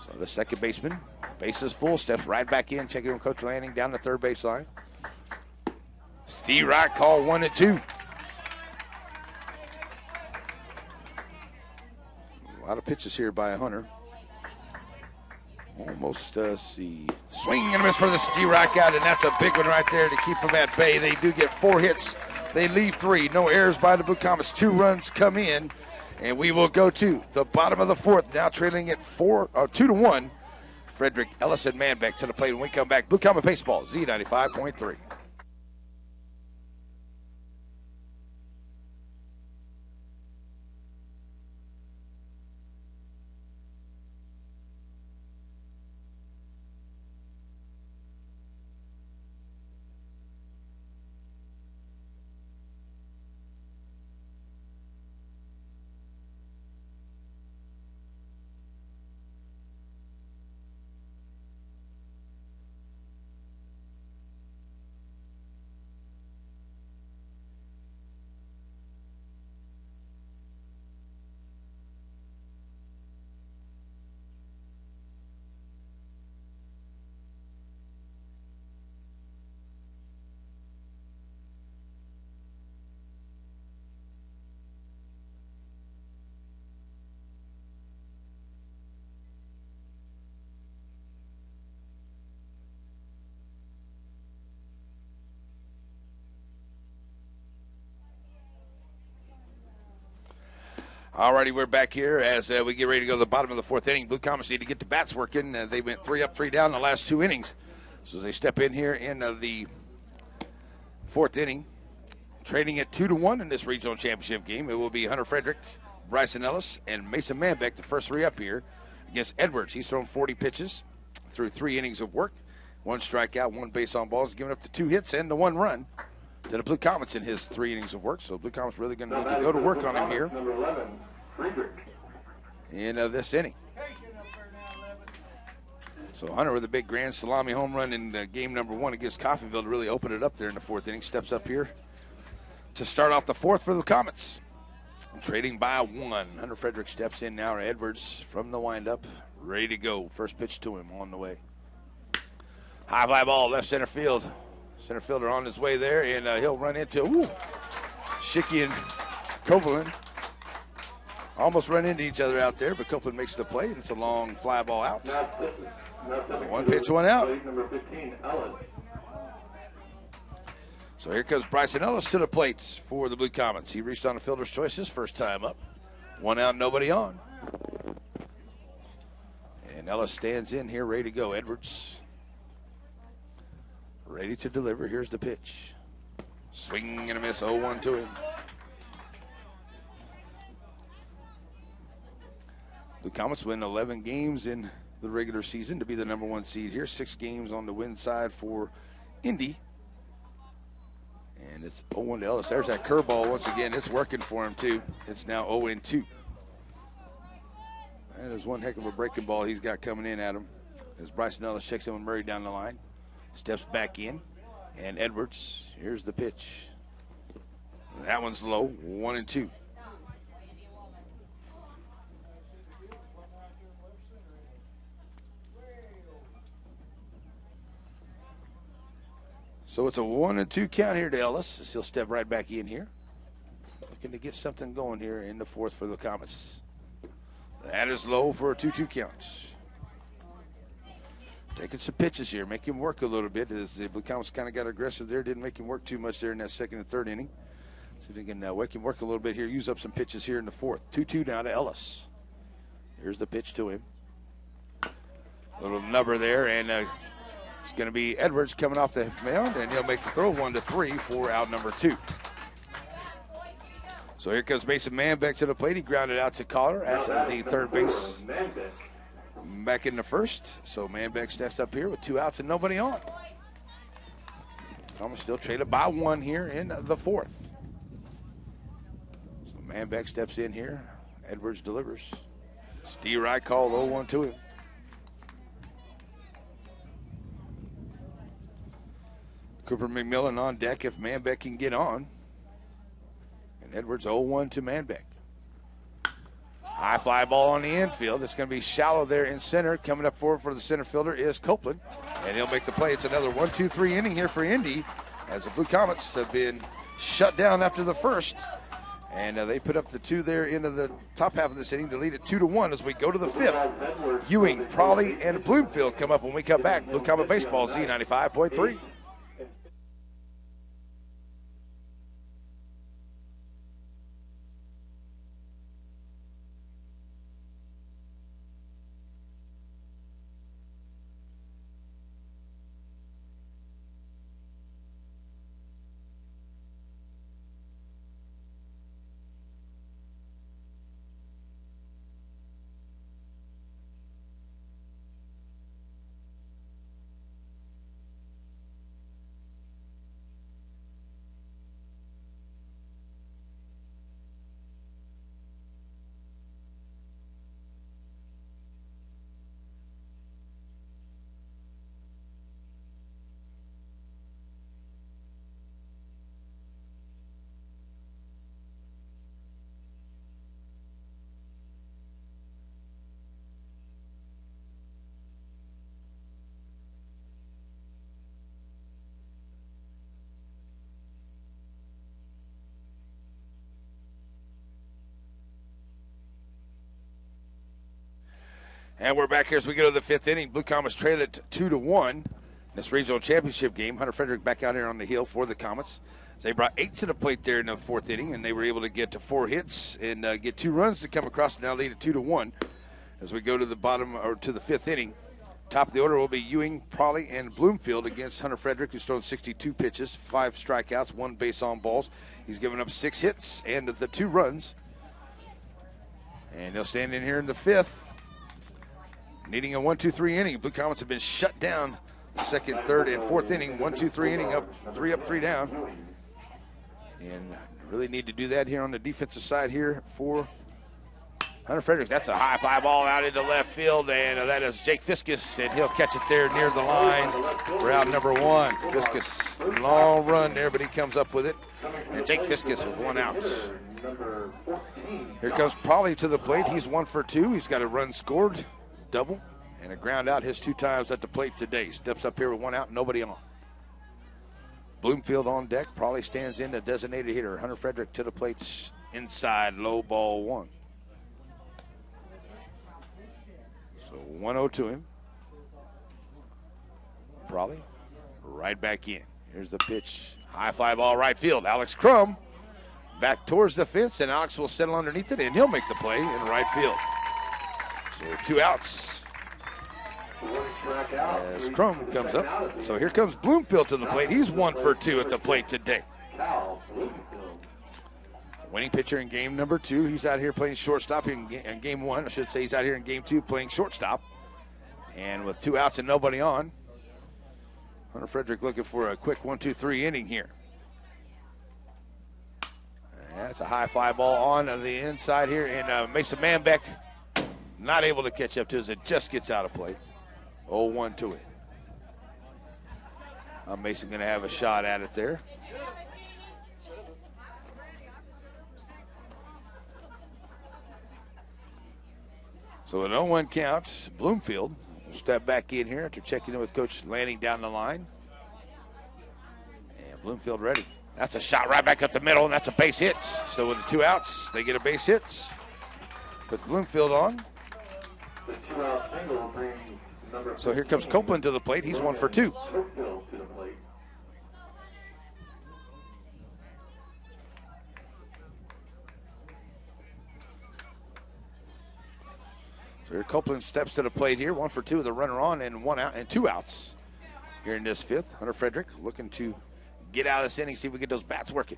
So the second baseman, bases full, steps right back in, checking on Coach Lanning down the third baseline. Steve Wright call 1-2. A lot of pitches here by Hunter. Almost see. Swing and a miss for the Steve Wright out, and that's a big one right there to keep them at bay. They do get 4 hits. They leave 3. No errors by the Blue Comets. 2 runs come in, and we will go to the bottom of the 4th, now trailing at 2-1. Frederick, Ellison, Manbeck to the plate when we come back. Blue Comet Baseball, Z95.3. Alrighty, we're back here as we get ready to go to the bottom of the 4th inning. Blue Comets need to get the bats working. They went 3 up, 3 down the last 2 innings. So they step in here in the 4th inning. Trading at 2-1 in this regional championship game, it will be Hunter Frederick, Bryson Ellis, and Mason Manbeck, the first three up here, against Edwards. He's thrown 40 pitches through 3 innings of work, 1 strikeout, 1 base on balls, giving up the 2 hits and the 1 run to the Blue Comets in his 3 innings of work. So Blue Comets really going to need to go to work on him here in this inning. So Hunter with a big grand salami home run in game number 1 against Coffeyville to really open it up there in the 4th inning. Steps up here to start off the 4th for the Comets. Trading by 1. Hunter Frederick steps in now. Edwards from the windup, ready to go. First pitch to him on the way. High fly ball, left center field. Center fielder on his way there, and he'll run into Schicky and Copeland. Almost run into each other out there, but Copeland makes the play, and it's a long fly ball out. 1 pitch, 1 out. Number 15, Ellis. So here comes Bryson Ellis to the plate for the Blue Comets. He reached on a fielder's choice his first time up. 1 out, nobody on. And Ellis stands in here, ready to go. Edwards ready to deliver. Here's the pitch. Swing and a miss, 0-1 to him. The Comets win 11 games in the regular season to be the number 1 seed here. 6 games on the win side for Indy. And it's 0-1 to Ellis. There's that curveball once again. It's working for him, too. It's now 0-2. That is one heck of a breaking ball he's got coming in at him. As Bryson Ellis checks in with Murray down the line. Steps back in. And Edwards, here's the pitch. That one's low, 1-2. So it's a 1-2 count here to Ellis. He'll step right back in here. Looking to get something going here in the 4th for the Comets. That is low for a 2-2 count. Taking some pitches here, make him work a little bit. As the Blue Comets kind of got aggressive there, didn't make him work too much there in that 2nd and 3rd inning. See if we can make him work a little bit here, use up some pitches here in the 4th. 2-2 now to Ellis. Here's the pitch to him. Little nubber there, and it's going to be Edwards coming off the mound, and he'll make the throw 1-3 for out number 2. So here comes Mason Manbeck to the plate. He grounded out to Collar at the 3rd base. Back in the 1st. So Manbeck steps up here with 2 outs and nobody on. Comets still traded by 1 here in the 4th. So Manbeck steps in here. Edwards delivers. Steve Wright called 0-1 to him. Cooper McMillan on deck if Manbeck can get on. And Edwards 0-1 to Manbeck. High fly ball on the infield. It's going to be shallow there in center. Coming up forward for the center fielder is Copeland. And he'll make the play. It's another 1-2-3 inning here for Indy as the Blue Comets have been shut down after the 1st. And they put up the 2 there into the top half of this inning to lead it 2-1 as we go to the 5th. Ewing, Prawley, and Bloomfield come up when we come back. Blue Comet Baseball, Z95.3. And we're back here as we go to the 5th inning. Blue Comets trail it 2-1. This regional championship game. Hunter Frederick back out here on the hill for the Comets. They brought 8 to the plate there in the 4th inning, and they were able to get to 4 hits and get 2 runs to come across and now lead it 2-1 as we go to the bottom or to the 5th inning. Top of the order will be Ewing, Prawley, and Bloomfield against Hunter Frederick, who's thrown 62 pitches, 5 strikeouts, 1 base on balls. He's given up 6 hits and the 2 runs. And he'll stand in here in the 5th, needing a 1-2-3 inning. Blue Comets have been shut down the 2nd, 3rd, and 4th inning. 1-2-3 inning, up, 3 down. And really need to do that here on the defensive side here for Hunter Frederick. That's a high fly ball out into left field, and that is Jake Fiskus, and he'll catch it there near the line for out number 1. Fiskus, long run there, but he comes up with it. And Jake Fiskus with 1 out. Here comes Prawley to the plate. He's 1 for 2. He's got a run scored, double, and a ground out his 2 times at the plate today. Steps up here with 1 out, nobody on. Bloomfield on deck. Prawley stands in, the designated hitter. Hunter Frederick to the plate, inside, low ball 1. So 1-0 to him. Prawley right back in. Here's the pitch. High fly ball right field. Alex Crum back towards the fence, and Alex will settle underneath it, and he'll make the play in right field. So 2 outs as Crum comes up. So here comes Bloomfield to the plate. He's 1 for 2 at the plate today. Winning pitcher in game number 2. He's out here playing shortstop in game 1. I should say he's out here in game 2 playing shortstop. And with 2 outs and nobody on, Hunter Frederick looking for a quick 1-2-3 inning here. That's a high fly ball on the inside here, and Mason Manbeck not able to catch up to as it just gets out of play. 0-1 to it. Mason going to have a shot at it there. So an 0-1 count. Bloomfield will step back in here after checking in with Coach Lanning down the line. And Bloomfield ready. That's a shot right back up the middle, and that's a base hit. So with the 2 outs, they get a base hit. Put Bloomfield on. The 2-out single brings number So here comes Copeland to the plate. He's 1 for 2. Brookfield to the plate. So here Copeland steps to the plate here. 1 for 2 with a runner on and 1 out and 2 outs here in this 5th. Hunter Frederick looking to get out of this inning, see if we get those bats working.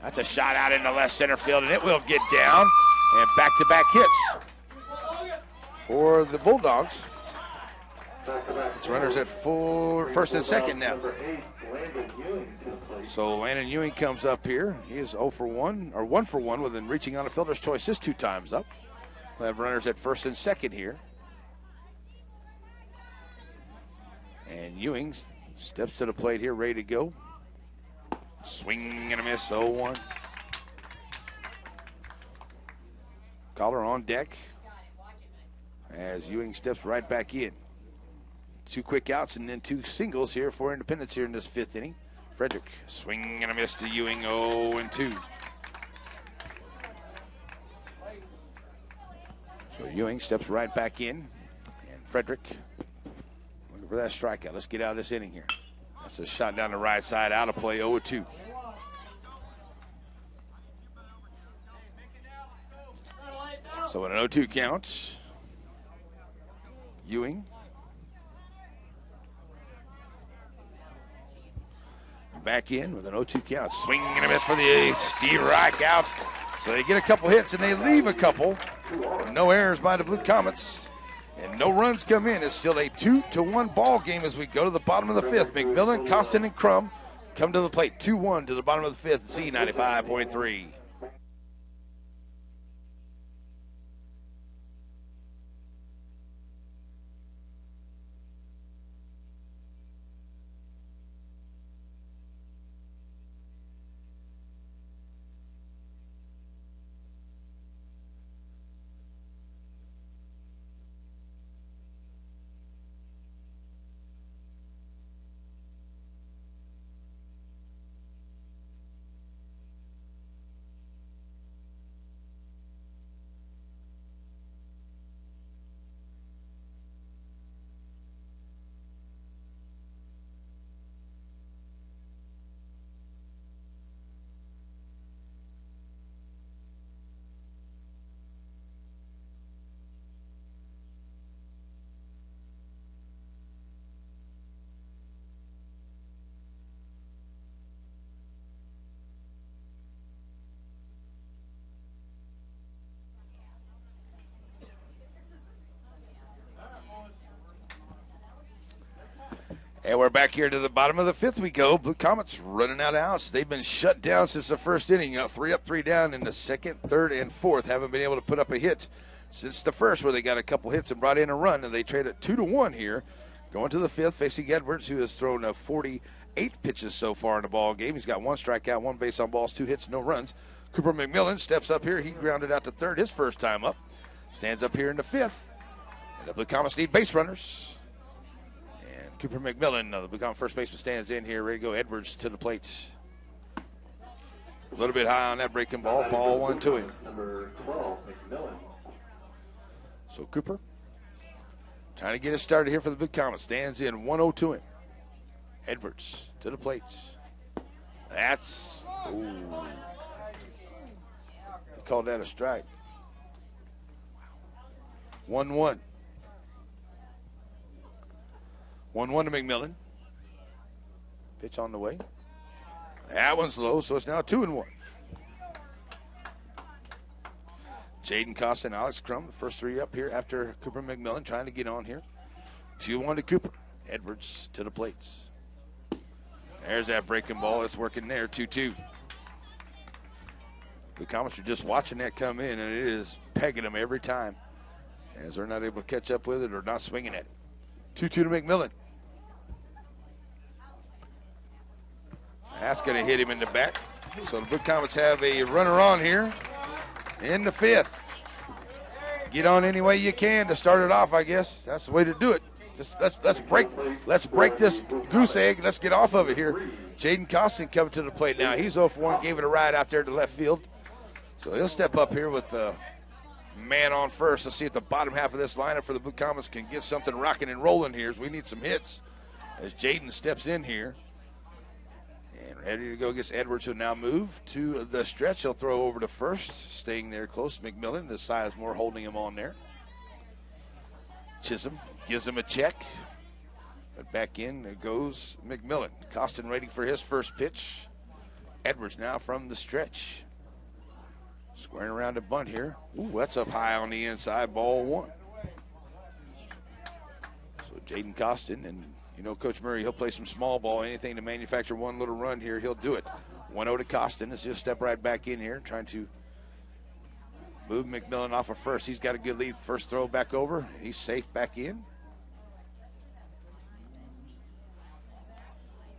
That's a shot out into left center field, and it will get down. And back-to-back hits for the Bulldogs. It's runners at first and second now. So Landon Ewing comes up here. He is 0 for 1, or 1 for 1 with him reaching on a fielder's choice his 2 times up. We'll have runners at first and second here. And Ewing steps to the plate here, ready to go. Swing and a miss, 0-1. Collar on deck as Ewing steps right back in. 2 quick outs and then 2 singles here for Independence here in this 5th inning. Frederick, swing and a miss to Ewing, 0-2. So Ewing steps right back in, and Frederick looking for that strikeout. Let's get out of this inning here. That's a shot down the right side, out of play, 0-2. So an 0-2 count. Ewing. Back in with an 0-2 count. Swing and a miss for the Steve Reich out. So they get a couple hits and they leave a couple. But no errors by the Blue Comets. And no runs come in. It's still a 2-1 ball game as we go to the bottom of the 5th. McMillan, Costin, and Crum come to the plate. 2-1 to the bottom of the 5th. Z95.3. And we're back here to the bottom of the fifth we go. Blue Comets running out of outs. They've been shut down since the first inning. 3 up, 3 down in the second, third, and fourth. Haven't been able to put up a hit since the first, where they got a couple hits and brought in a run, and they traded 2-1 here. Going to the fifth, facing Edwards, who has thrown 48 pitches so far in the ball game. He's got 1 strikeout, 1 base on balls, 2 hits, no runs. Cooper McMillan steps up here. He grounded out to third his first time up. Stands up here in the fifth. And the Blue Comets need base runners. And Cooper McMillan, the Blue Comet first baseman, stands in here, ready to go. Edwards to the plate. A little bit high on that breaking ball. Ball 1 to him. Number 12, McMillan. So Cooper trying to get us started here for the Blue Comets. Stands in 1-0 to him. Edwards to the plate. That's, ooh. He called that a strike. 1-1. 1-1 to McMillan. Pitch on the way. That one's low, so it's now 2-1. Jaden Costa and Alex Crum, the first 3 up here after Cooper McMillan, trying to get on here. 2-1 to Cooper. Edwards to the plates. There's that breaking ball. It's working there. 2-2. The Comets are just watching that come in, and it is pegging them every time, as they're not able to catch up with it or not swinging at it. 2-2 to McMillan. That's going to hit him in the back. So the Blue Comets have a runner on here in the fifth. Get on any way you can to start it off, I guess. That's the way to do it. Just let's break this goose egg. Let's get off of it here. Jaden Costin coming to the plate now. He's 0 for 1, gave it a ride out there to left field. So he'll step up here with man on first. Let's see if the bottom half of this lineup for the Blue Comets can get something rocking and rolling here, as we need some hits as Jaden steps in here. And ready to go against Edwards, who now move to the stretch. He'll throw over to first, staying there close. McMillan, the Sizemore holding him on there. Chisholm gives him a check. But back in goes McMillan. Costin waiting for his first pitch. Edwards now from the stretch. Squaring around a bunt here. Ooh, that's up high on the inside. Ball 1. So Jaden Costin, and you know Coach Murray, he'll play some small ball. Anything to manufacture one little run here, he'll do it. 1-0 to Costin. Let's just step right back in here, trying to move McMillan off of first. He's got a good lead. First throw back over. He's safe back in.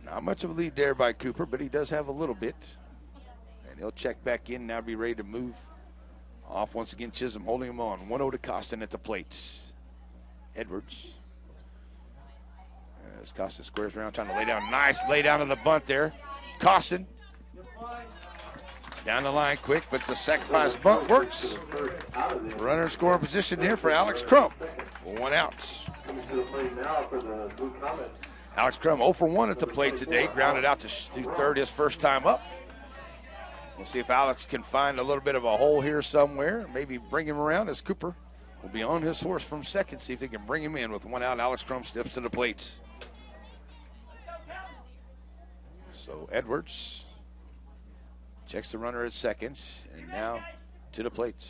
Not much of a lead there by Cooper, but he does have a little bit. And he'll check back in, now be ready to move off once again. Chisholm holding him on. 1-0 to Costin at the plate. Edwards. As Costin squares around, trying to lay down. Nice lay down to the bunt there. Costin. Down the line quick, but the sacrifice bunt works. Runner in scoring position here for Alex Crum. 1 out. Alex Crum 0 for 1 at the plate today. Grounded out to third his first time up. We'll see if Alex can find a little bit of a hole here somewhere. Maybe bring him around, as Cooper will be on his horse from second. See if they can bring him in with 1 out. Alex Crum steps to the plate. So Edwards checks the runner at second, and now to the plate.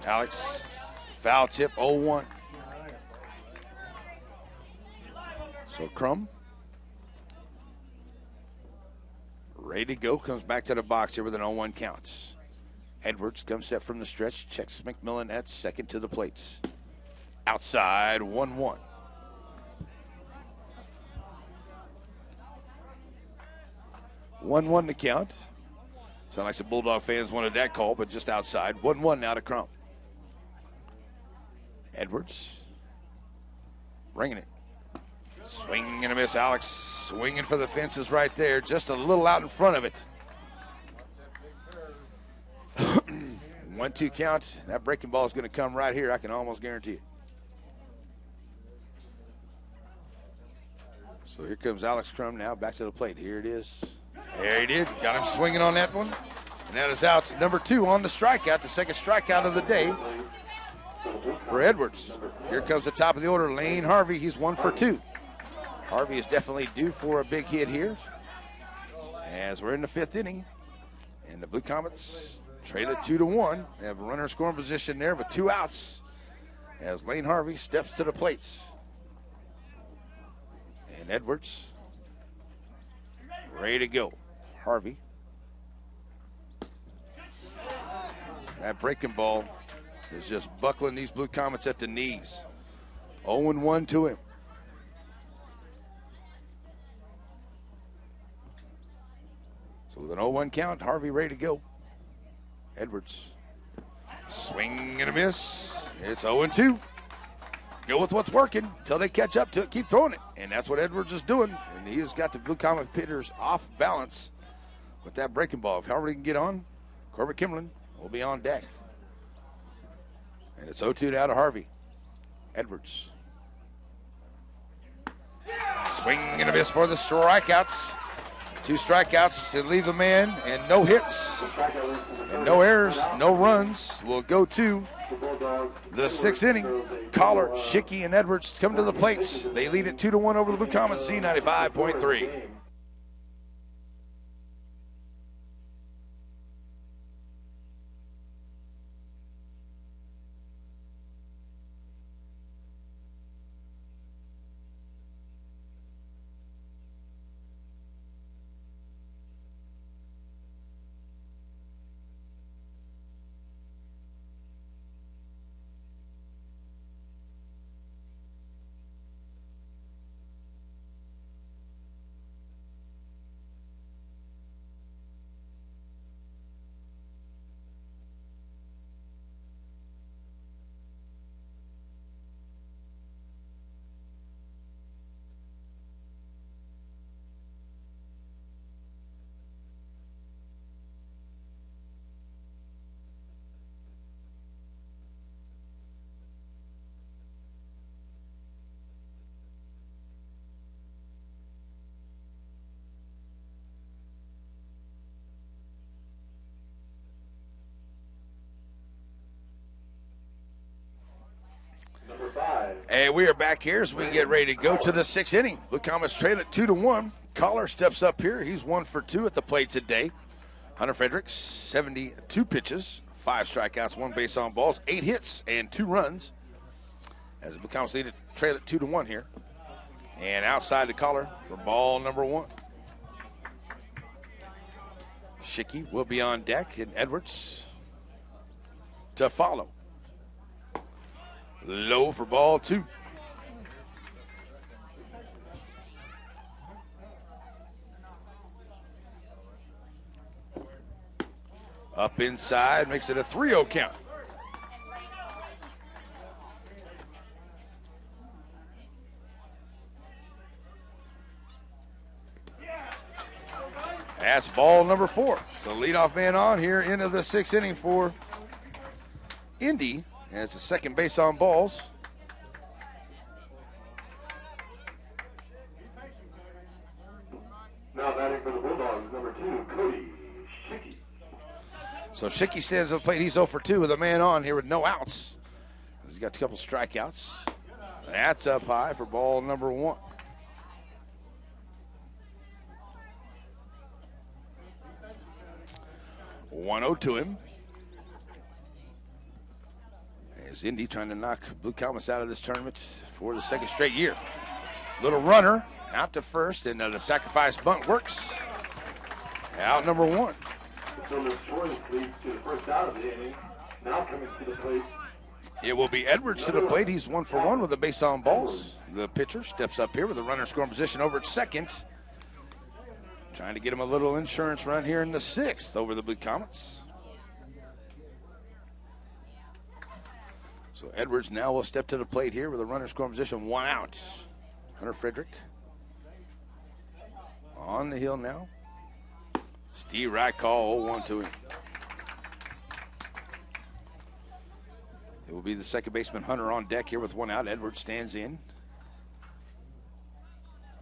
Alex, foul tip, 0-1. So Crum, ready to go, comes back to the box here with an 0-1 count. Edwards comes set from the stretch, checks McMillan at second to the plates. Outside, 1-1. 1-1 to count. Sound like some Bulldog fans wanted that call, but just outside. 1-1 now to Crum. Edwards bringing it. Swing and a miss. Alex swinging for the fences right there. Just a little out in front of it. 1-2 count. That breaking ball is going to come right here. I can almost guarantee it. So here comes Alex Crum now back to the plate. Here it is. There he did. Got him swinging on that one. And that is out number 2 on the strikeout, the second strikeout of the day for Edwards. Here comes the top of the order, Lane Harvey. He's 1 for 2. Harvey is definitely due for a big hit here, as we're in the 5th inning. And the Blue Comets traded 2-1. They have a runner in scoring position there with 2 outs as Lane Harvey steps to the plates. And Edwards ready to go. Harvey. That breaking ball is just buckling these Blue Comets at the knees. 0-1 to him. So with an 0-1 count, Harvey ready to go. Edwards. Swing and a miss. It's 0-2. Go with what's working until they catch up to it. Keep throwing it. And that's what Edwards is doing. And he has got the Blue Comet hitters off balance with that breaking ball. If Harvey can get on, Corbett Kimlin will be on deck. And it's 0-2 out of Harvey. Edwards. Swing and a miss for the strikeouts. 2 strikeouts to leave a man, and no hits, and no errors, no runs. Will go to the 6th inning. Collar, Schicky, and Edwards come to the plates. They lead it 2-1 over the Blue Comets, Z95.3. And we are back here as we get ready to go to the 6th inning. Blue Comets trail it 2-1. Collar steps up here. He's 1 for 2 at the plate today. Hunter Fredericks, 72 pitches, 5 strikeouts, 1 base on balls, 8 hits, and 2 runs. As the Blue Comets lead it, trail it 2-1 here. And outside the Collar for ball number 1. Schicky will be on deck, and Edwards to follow. Low for ball 2. Up inside, makes it a 3-0 count. That's ball number 4. So leadoff man on here into the 6th inning for Indy. And it's a second base on balls. Now batting for the Bulldogs, number 2, Cody Schicky. So Schicky stands at the plate. He's 0 for 2 with a man on here with no outs. He's got a couple strikeouts. That's up high for ball number 1. One-0 to him. As Indy trying to knock Blue Comets out of this tournament for the 2nd straight year. Little runner out to first, and the sacrifice bunt works. Out number 1. Fielder's choice leads to the first out of the inning. Now coming to the plate. It will be Edwards to the plate. He's 1 for 1 with a base on balls. The pitcher steps up here with a runner scoring position over at second. Trying to get him a little insurance run here in the 6th over the Blue Comets. So Edwards now will step to the plate here with a runner scoring position, 1 out. Hunter Frederick on the hill now. Steve Wright call 0-1 to him. It will be the second baseman Hunter on deck here with 1 out. Edwards stands in.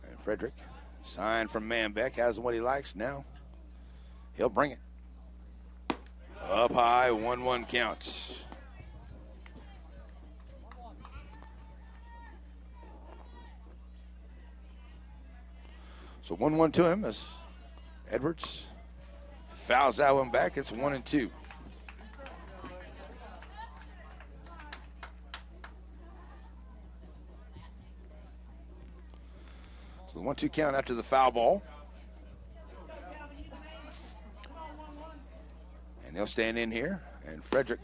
And Frederick, sign from Manbeck, has what he likes now. He'll bring it. Up high, 1-1 count. So 1-1 to him as Edwards fouls that one back. It's 1-2. So So 1-2 count after the foul ball. And they'll stand in here. And Frederick.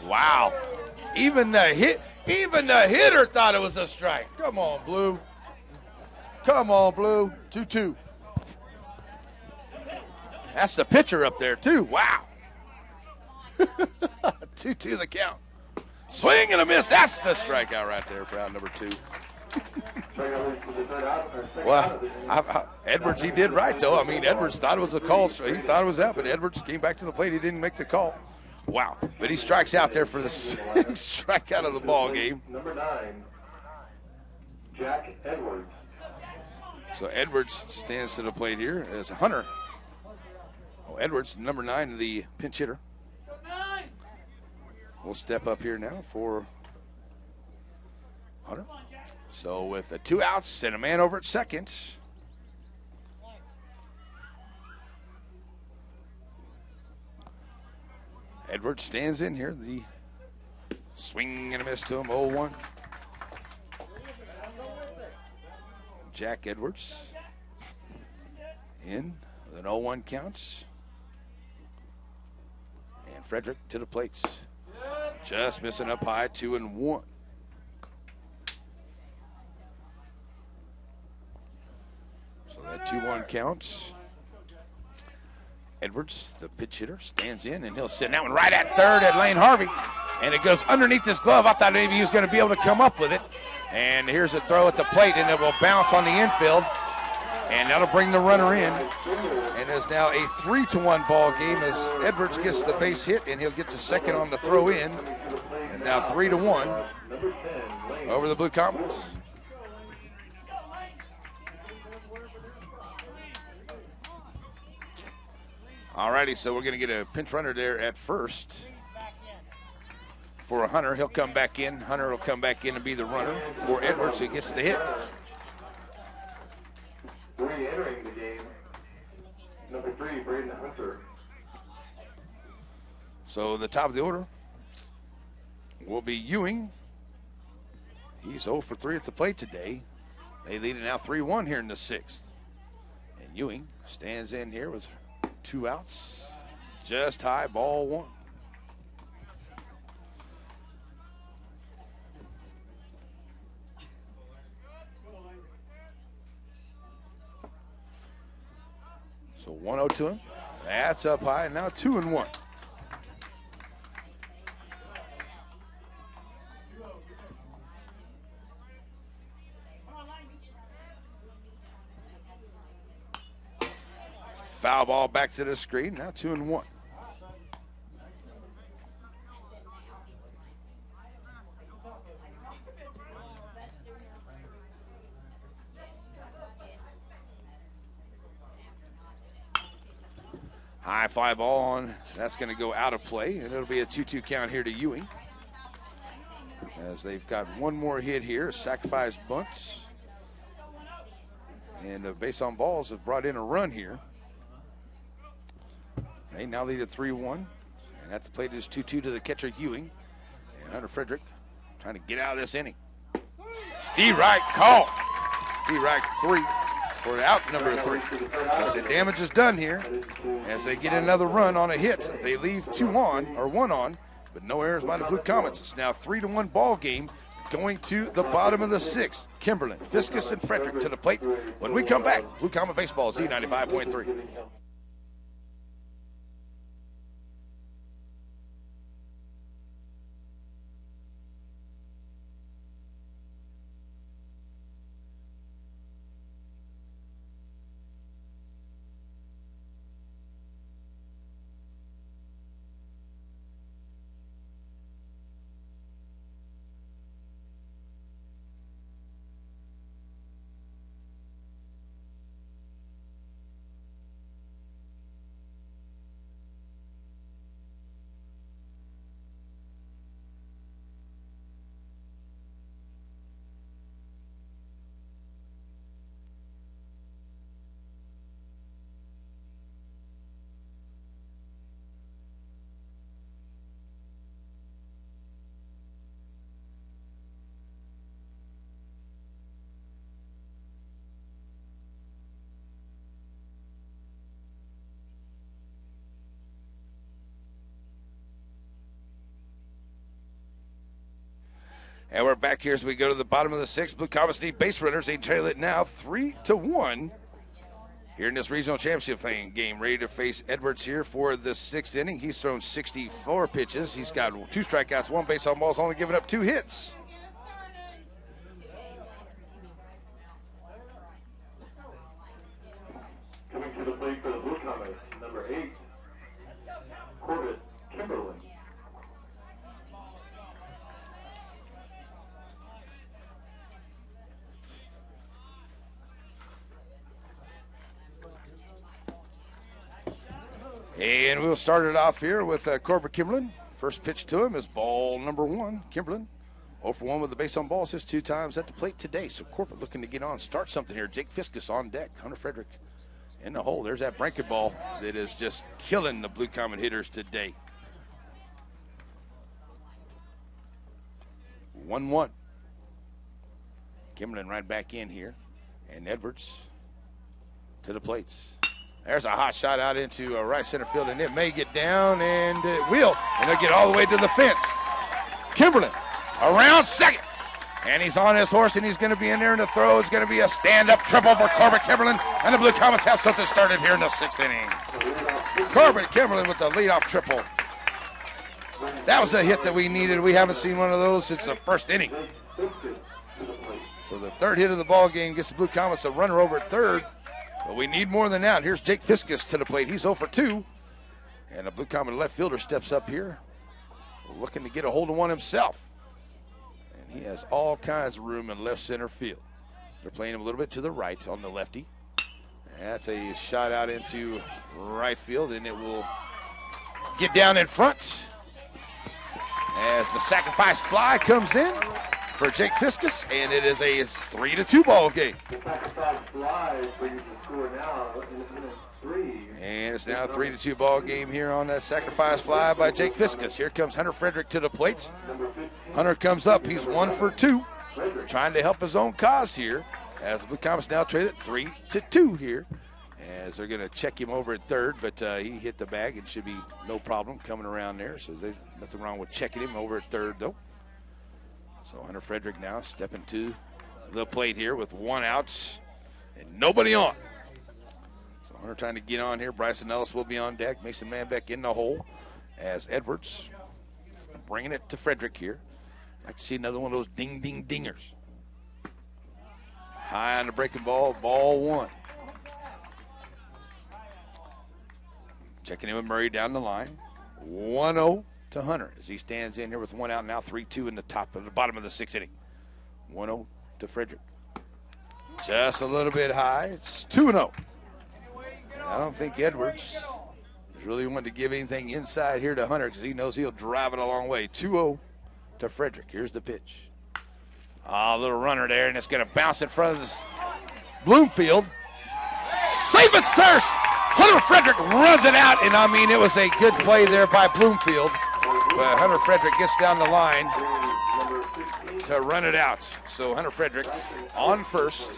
Wow. Even the hitter thought it was a strike. Come on, Blue. Come on, Blue. 2-2. That's the pitcher up there, too. Wow. 2-2 the count. Swing and a miss. That's the strikeout right there for out number 2. Well, Edwards, he did right, though. I mean, Edwards thought it was a call. He thought it was out, but Edwards came back to the plate. He didn't make the call. Wow. But he strikes out there for the 6th strikeout of the ball game. Number 9, Jack Edwards. So Edwards stands to the plate here as Hunter. Oh, Edwards, number 9, the pinch hitter. We'll step up here now for Hunter. So with 2 outs and a man over at second. Edwards stands in here. The swing and a miss to him, 0-1. Jack Edwards in with an 0-1 counts. And Frederick to the plates. Just missing up high, 2-1. So that 2-1 counts. Edwards, the pitch hitter, stands in, and he'll send that one right at third at Lane Harvey. And it goes underneath his glove. I thought maybe he was going to be able to come up with it. And here's a throw at the plate, and it will bounce on the infield. And that'll bring the runner in. And there's now a 3-1 ball game as Edwards gets the base hit, and he'll get to second on the throw in. And now 3-1 over the Blue Comets. All righty, so we're going to get a pinch runner there at first for Hunter. He'll come back in. Hunter will come back in and be the runner for Edwards, who gets the hit. Re-entering the game, number 3, Braden Hunter. So the top of the order will be Ewing. He's 0 for 3 at the plate today. They lead it now 3-1 here in the 6th. And Ewing stands in here with 2 outs. Just high, ball 1. So 1-0 to him. That's up high, and now 2-1. Foul ball back to the screen, now 2-1. High fly ball on. That's going to go out of play, and it'll be a 2-2 count here to Ewing. As they've got one more hit here, sacrifice bunts. And the base on balls have brought in a run here. They now lead at 3-1. And at the plate is 2-2 to the catcher, Ewing. And Hunter Frederick trying to get out of this inning. Steve Wright called. Steve Wright 3 for out number 3. But the damage is done here as they get another run on a hit. They leave 2 on, or 1 on, but no errors by the Blue Comets. It's now 3-1 ball game going to the bottom of the 6th. Kimberlin, Fiskus, and Frederick to the plate. When we come back, Blue Comet Baseball is Z95.3. And we're back here as we go to the bottom of the sixth. Blue Comets need base runners. They trail it now 3-1 here in this regional championship game. Ready to face Edwards here for the sixth inning. He's thrown 64 pitches. He's got 2 strikeouts, 1 base on balls, only giving up 2 hits. Coming to the plate for the Blue Comets, number 8, Corbett Kimberlin. And we'll start it off here with Corbett Kimberlin. First pitch to him is ball number 1. Kimberlin 0 for 1 with the base on balls. His 2 times at the plate today. So Corbett looking to get on, start something here. Jake Fiskus on deck. Hunter Frederick in the hole. There's that breaking ball that is just killing the Blue Comet hitters today. 1-1. Kimberlin right back in here. And Edwards to the plates. There's a hot shot out into right center field, and it may get down, and it will. And it'll get all the way to the fence. Kimberlin around second. And he's on his horse, and he's going to be in there, and the throw is going to be a stand-up triple for Corbett Kimberlin. And the Blue Comets have something started here in the 6th inning. Corbett Kimberlin with the leadoff triple. That was a hit that we needed. We haven't seen one of those since the 1st inning. So the 3rd hit of the ball game gets the Blue Comets a runner over at 3rd. But we need more than that. Here's Jake Fiskus to the plate. He's 0 for 2. And the Blue Comet left fielder steps up here, looking to get a hold of one himself. And he has all kinds of room in left center field. They're playing him a little bit to the right on the lefty. That's a shot out into right field, and it will get down in front as the sacrifice fly comes in for Jake Fiskus, and it is a 3-2 ball game. The sacrifice fly brings the score now in minutes 3. And it's now a 3-2 ball game here on that sacrifice fly by Jake Fiskus. Here comes Hunter Frederick to the plate. Hunter comes up. He's 1 for 2, trying to help his own cause here as the Blue Comets now traded 3-2 here. As they're going to check him over at 3rd, but he hit the bag. It should be no problem coming around there. So there's nothing wrong with checking him over at 3rd, though. So Hunter Frederick now stepping to the plate here with 1 out and nobody on. So Hunter trying to get on here. Bryson Ellis will be on deck. Mason Manbeck in the hole as Edwards bringing it to Frederick here. I'd like to see another one of those ding-ding-dingers. High on the breaking ball, ball 1. Checking in with Murray down the line. 1-0 to Hunter as he stands in here with 1 out, now 3-2 in the bottom of the 6th inning. 1-0 to Frederick. Just a little bit high. It's 2-0. I don't think Edwards is really wanting to give anything inside here to Hunter because he knows he'll drive it a long way. 2-0 to Frederick. Here's the pitch. A little runner there, and it's going to bounce in front of this Bloomfield. Safe at first. Hunter Frederick runs it out, and I mean, it was a good play there by Bloomfield. But Hunter Frederick gets down the line to run it out. So Hunter Frederick on first.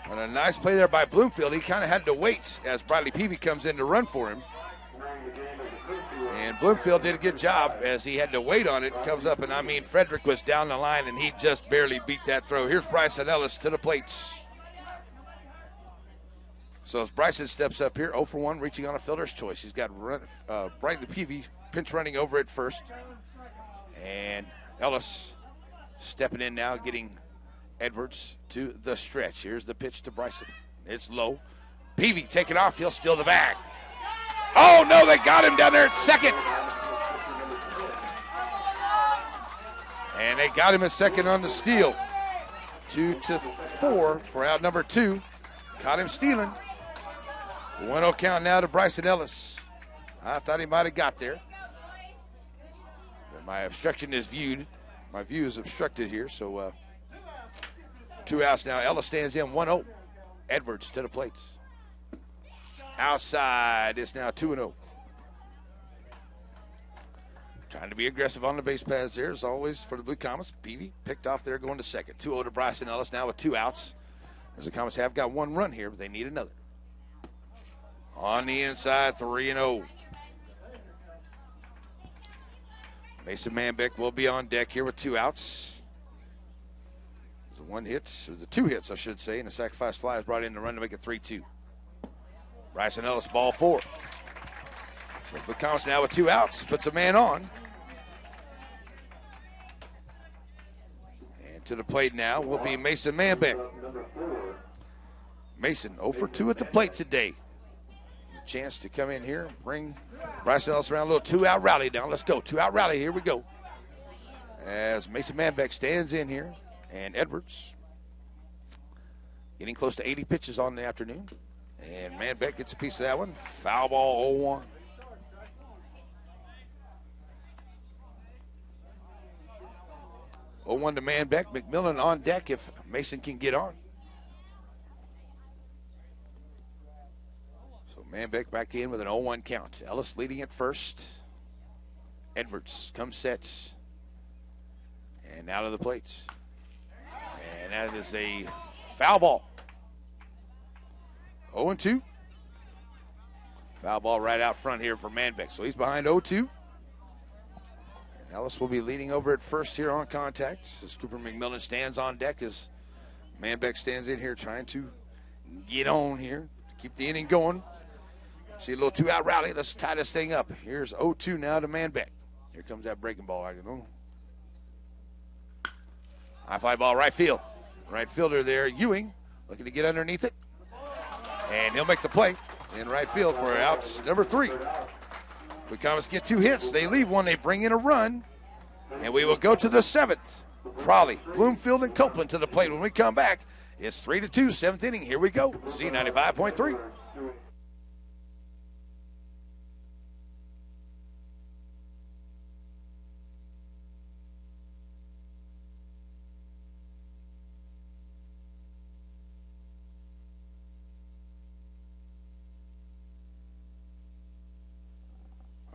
And a nice play there by Bloomfield. He kind of had to wait as Bradley Peavy comes in to run for him. And Bloomfield did a good job as he had to wait on it. Comes up, and I mean, Frederick was down the line, and he just barely beat that throw. Here's Bryson Ellis to the plate. So as Bryson steps up here, 0 for 1, reaching on a fielder's choice. He's got Bradley Peavy pinch running over at first. And Ellis stepping in now, getting Edwards to the stretch. Here's the pitch to Bryson. It's low. Peavy taking off. He'll steal the bag. Oh, no, they got him down there at second. And they got him at second on the steal. 2-4 for out number 2. Caught him stealing. 1-0 count now to Bryson Ellis. I thought he might have got there. But my obstruction is viewed. My view is obstructed here, so 2 outs now. Ellis stands in 1-0. Edwards to the plates. Outside, it's now 2-0. Trying to be aggressive on the base paths there, as always, for the Blue Comets. Peavy picked off there going to second. 2-0 to Bryson Ellis now with 2 outs. As the Comets have got 1 run here, but they need another. On the inside, 3-0. Mason Manbeck will be on deck here with 2 outs. The 1 hit, or the 2 hits, I should say, and the sacrifice fly is brought in to run to make it 3-2. Bryson Ellis, ball 4. So Bucamas now with 2 outs, puts a man on. And to the plate now will be Mason Manbeck. Mason 0 for 2 at the plate today. A chance to come in here, bring Bryson Ellis around a little 2-out rally down. Let's go, 2-out rally, here we go. As Mason Manbeck stands in here, and Edwards getting close to 80 pitches on the afternoon. And Manbeck gets a piece of that one. Foul ball 0-1. 0-1 to Manbeck. McMillan on deck if Mason can get on. So Manbeck back in with an 0-1 count. Ellis leading at first. Edwards comes, sets, and out of the plates. And that is a foul ball. 0-2. Foul ball right out front here for Manbeck. So he's behind 0-2. And Ellis will be leading over at first here on contact as Cooper McMillan stands on deck as Manbeck stands in here trying to get on here, keep the inning going. See a little 2-out rally. Let's tie this thing up. Here's 0-2 now to Manbeck. Here comes that breaking ball. High fly ball right field. Right fielder there, Ewing, looking to get underneath it. And he'll make the play in right field for outs number 3. Bucamas get 2 hits. They leave 1. They bring in a run. And we will go to the 7th. Crawley, Bloomfield, and Copeland to the plate. When we come back, it's 3-2, 7th inning. Here we go. Z95.3.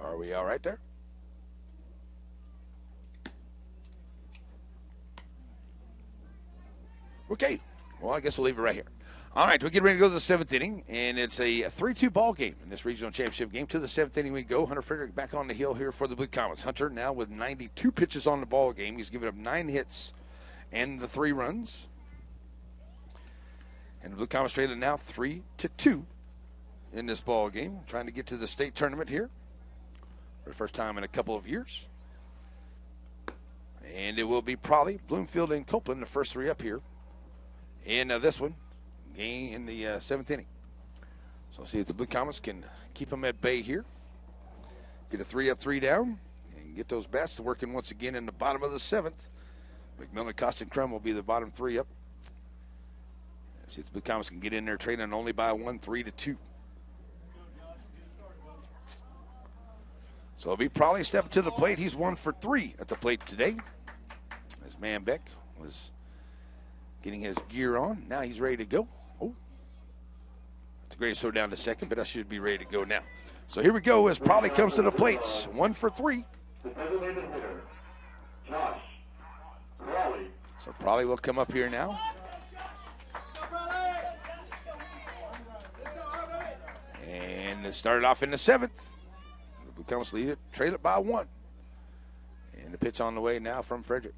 Are we all right there? Okay. Well, I guess we'll leave it right here. All right, we get ready to go to the 7th inning, and it's a 3-2 ball game in this regional championship game. To the 7th inning we go. Hunter Frederick back on the hill here for the Blue Comets. Hunter now with 92 pitches on the ball game. He's given up 9 hits and the 3 runs. And the Blue Comets trailing now 3-2 in this ball game. Trying to get to the state tournament here for the first time in a couple of years. And it will be Prawley, Bloomfield, and Copeland, the first 3 up here in this one, game in the 7th inning. So see if the Blue Comets can keep them at bay here. Get a 3 up, 3 down, and get those bats to working once again in the bottom of the 7th. McMillan, Costa, and Crum will be the bottom 3 up. See if the Blue Comets can get in there trailing only by 1, 3-2. So it'll be Prawley stepping to the plate. He's 1 for 3 at the plate today. As Manbeck was getting his gear on. Now he's ready to go. Oh, it's great to slow down to second, but I should be ready to go now. So here we go as Prawley comes to the plate. 1 for 3. The designated hitter, Josh Prawley. So Prawley will come up here now. And it started off in the 7th. The Blue Comets lead it, trail it by 1. And the pitch on the way now from Frederick.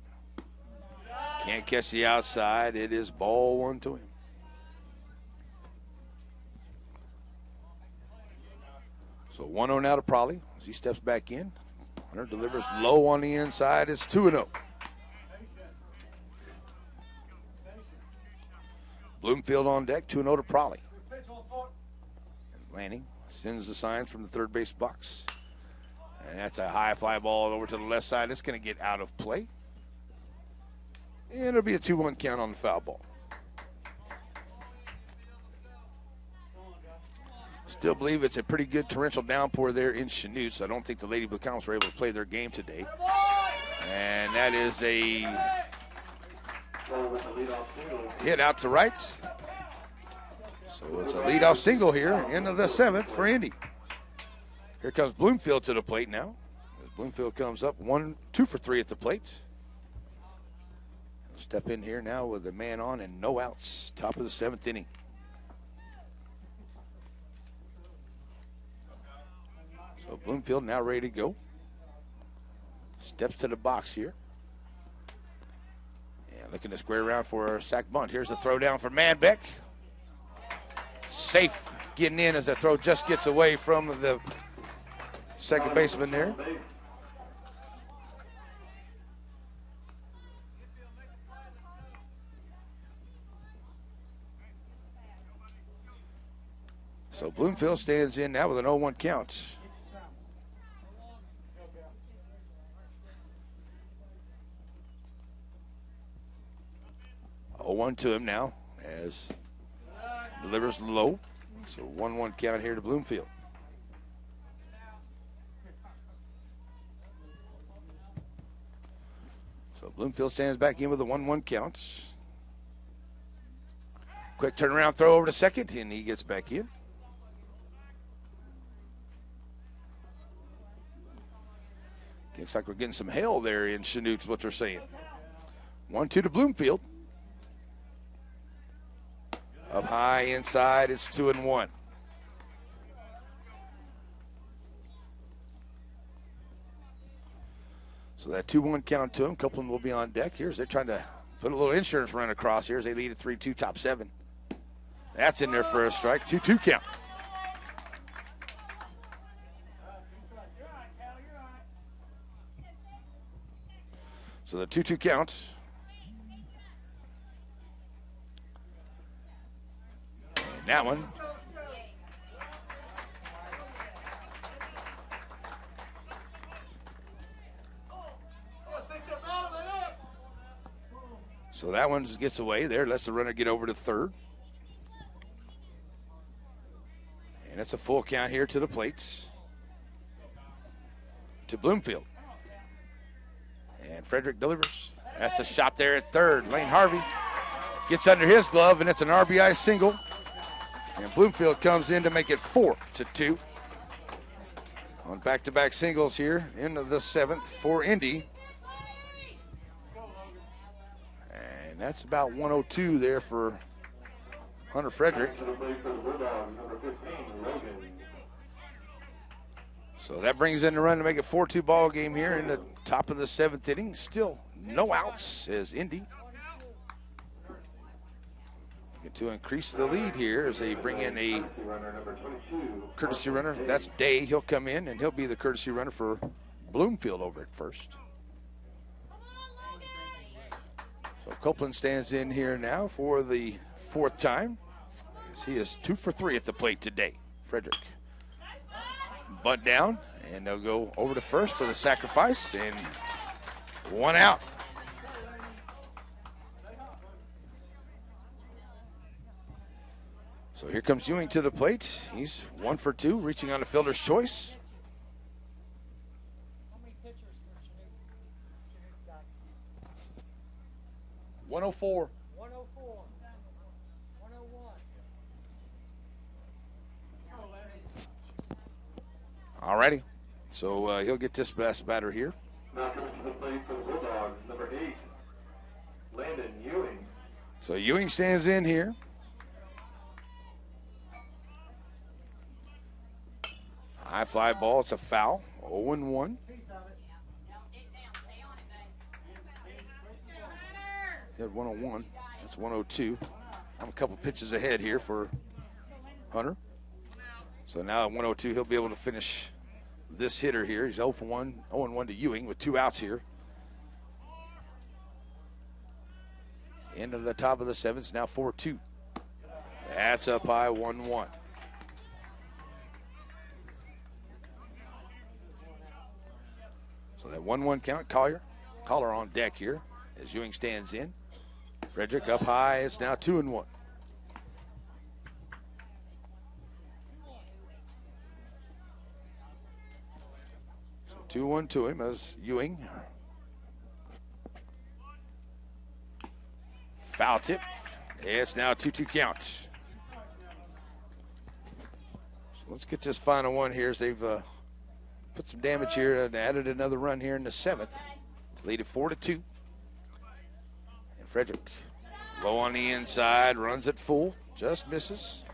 Can't catch the outside. It is ball 1 to him. So 1-0 now to Prawley as he steps back in. Hunter delivers low on the inside. It's 2-0. Bloomfield on deck, 2-0 to Prawley. Lanning sends the signs from the third base box. And that's a high fly ball over to the left side. It's going to get out of play. And it'll be a 2-1 count on the foul ball. Still believe it's a pretty good torrential downpour there in Chanute, so I don't think the Lady Blue Comets were able to play their game today. And that is a hit out to right. So it's a leadoff single here into the 7th for Indy. Here comes Bloomfield to the plate now. As Bloomfield comes up 2 for 3 at the plate. He'll step in here now with a man on and no outs. Top of the 7th inning. So Bloomfield now ready to go. Steps to the box here. And looking to square around for a sack bunt. Here's the throw down for Manbeck. Safe getting in as the throw just gets away from the second baseman there. So Bloomfield stands in now with an 0-1 count. One to him now as delivers low. So 1-1 count here to Bloomfield. So Bloomfield stands back in with a 1-1 count. Quick turnaround throw over to second, and he gets back in. Looks like we're getting some hail there in Chanute, is what they're saying. 1-2 to Bloomfield. Up high inside, it's 2-1. So that 2-1 count to him. Copeland will be on deck here as they're trying to put a little insurance run across here as they lead at 3-2, top 7. That's in there for a strike. 2-2 count. So the 2-2 count. And that one. So that one gets away there. Lets the runner get over to third. And it's a full count here to the plates. To Bloomfield. And Frederick delivers. That's a shot there at third. Lane Harvey gets under his glove, and it's an RBI single. And Bloomfield comes in to make it 4-2. On back-to-back singles here into the 7th for Indy. And that's about 102 there for Hunter Frederick. So that brings in the run to make it 4-2 ball game here in the top of the 7th inning. Still no outs as Indy looking to increase the lead here as they bring in a courtesy runner. That's Day. He'll come in and he'll be the courtesy runner for Bloomfield over at first. So Copeland stands in here now for the 4th time. He is 2 for 3 at the plate today. Frederick. Bunt down, and they'll go over to first for the sacrifice, and 1 out. So here comes Ewing to the plate. He's 1 for 2, reaching on the fielder's choice. How many pitchers for Chanute's got? 104. 104. 101. All righty. So he'll get this best batter here. Now coming to the plate for the Bulldogs, number 8, Landon Ewing. So Ewing stands in here. High fly ball. It's a foul. 0-1. Hit 101. That's 102. I'm a couple pitches ahead here for Hunter. So now at 102, he'll be able to finish this hitter here. He's 0 for 1, 0-1 to Ewing with 2 outs here. Into the top of the 7th, now 4-2. That's up high, 1-1. So that 1-1 count, Collar on deck here as Ewing stands in. Frederick up high, it's now 2-1. So 2-1 to him as Ewing. Foul tip. It's now 2-2 count. So let's get this final one here as they've put some damage here and added another run here in the 7th to lead it 4-2. And Frederick low on the inside, runs it full, just misses.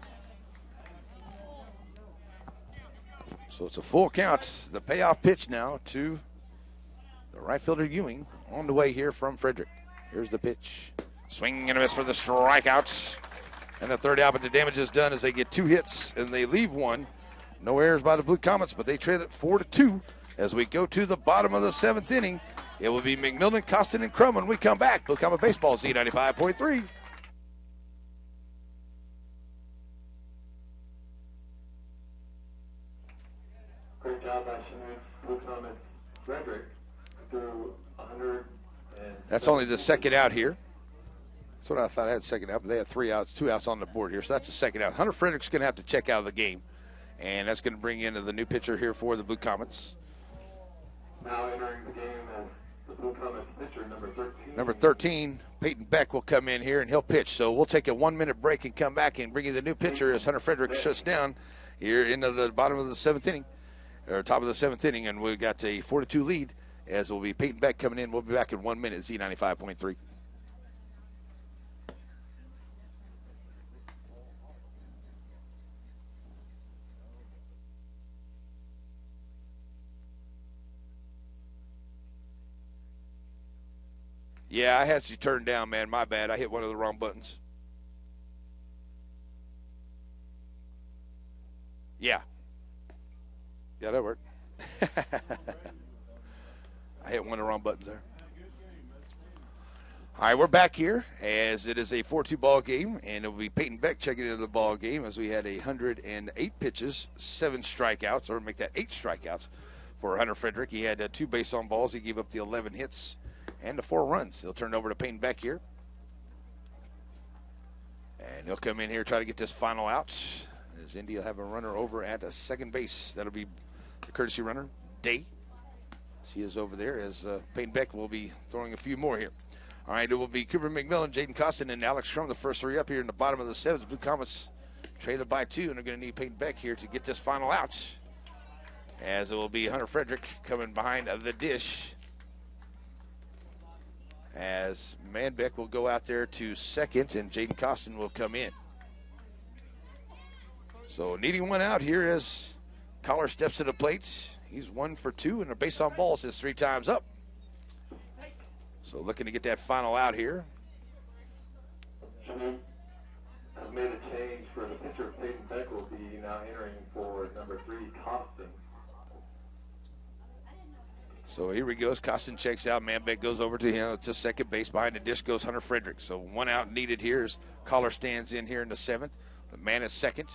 So it's a full count. The payoff pitch now to The right fielder Ewing on the way here from Frederick. Here's the pitch. Swing and a miss for the strikeouts. And the third out, but the damage is done as they get 2 hits and they leave 1. No errors by the Blue Comets, but they trail it 4-2 as we go to the bottom of the 7th inning. It will be McMillan, Costin, and Crum when we come back. Blue Comet Baseball, Z95.3. Great job by Chanute's Blue Comets. Frederick threw 100. That's only the second out here. That's what I thought. I had second out, but they had 3 outs, 2 outs on the board here. So that's the second out. Hunter Frederick's going to have to check out of the game. And that's going to bring in the new pitcher here for the Blue Comets. Now entering the game as the Blue Comets pitcher, number 13. Number 13, Peyton Beck will come in here and he'll pitch. So we'll take a 1-minute break and come back and bring you the new pitcher as Hunter Frederick shuts down here into the bottom of the 7th inning, or top of the 7th inning. And we've got a 4-2 lead as will be Peyton Beck coming in. We'll be back in 1 minute, Z95.3. Yeah, I had you turned down, man. My bad. I hit one of the wrong buttons. Yeah. Yeah, that worked. I hit one of the wrong buttons there. All right, we're back here as it is a 4-2 ball game, and it will be Peyton Beck checking into the ball game as we had 108 pitches, 7 strikeouts, or make that 8 strikeouts for Hunter Frederick. He had 2 base on balls. He gave up the 11 hits and the 4 runs. He'll turn it over to Peyton Beck here. And he'll come in here, try to get this final out. As Indy will have a runner over at a second base. That'll be the courtesy runner, Day. He is over there as Peyton Beck will be throwing a few more here. All right, it will be Cooper McMillan, Jaden Costin, and Alex Crum, the first 3 up here in the bottom of the 7th. The Blue Comets trailed by 2, and they're going to need Peyton Beck here to get this final out. As it will be Hunter Frederick coming behind the dish. As Manbeck will go out there to second, and Jaden Costin will come in. So needing 1 out here as Collar steps to the plate. He's 1 for 2, and a base on balls is 3 times up. So looking to get that final out here. Chanute has made a change for the pitcher. Peyton Beck will be now entering for number 3, Costin. So here he goes. Costin checks out. Manbeck goes over to him to second base. Behind the dish goes Hunter Frederick. So 1 out needed here as Collar stands in here in the 7th. The man is second.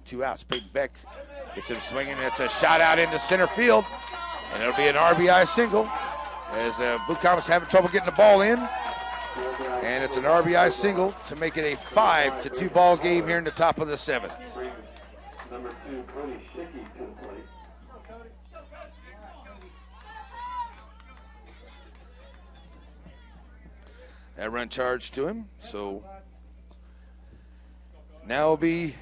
2 outs. Peyton Beck gets him swinging. It's a shot out into center field. And it'll be an RBI single as Blue Comets having trouble getting the ball in. And it's an RBI single to make it a 5-2 ball game here in the top of the 7th. Number 2, Cody Schicky to the plate. That run charged to him. So now it'll be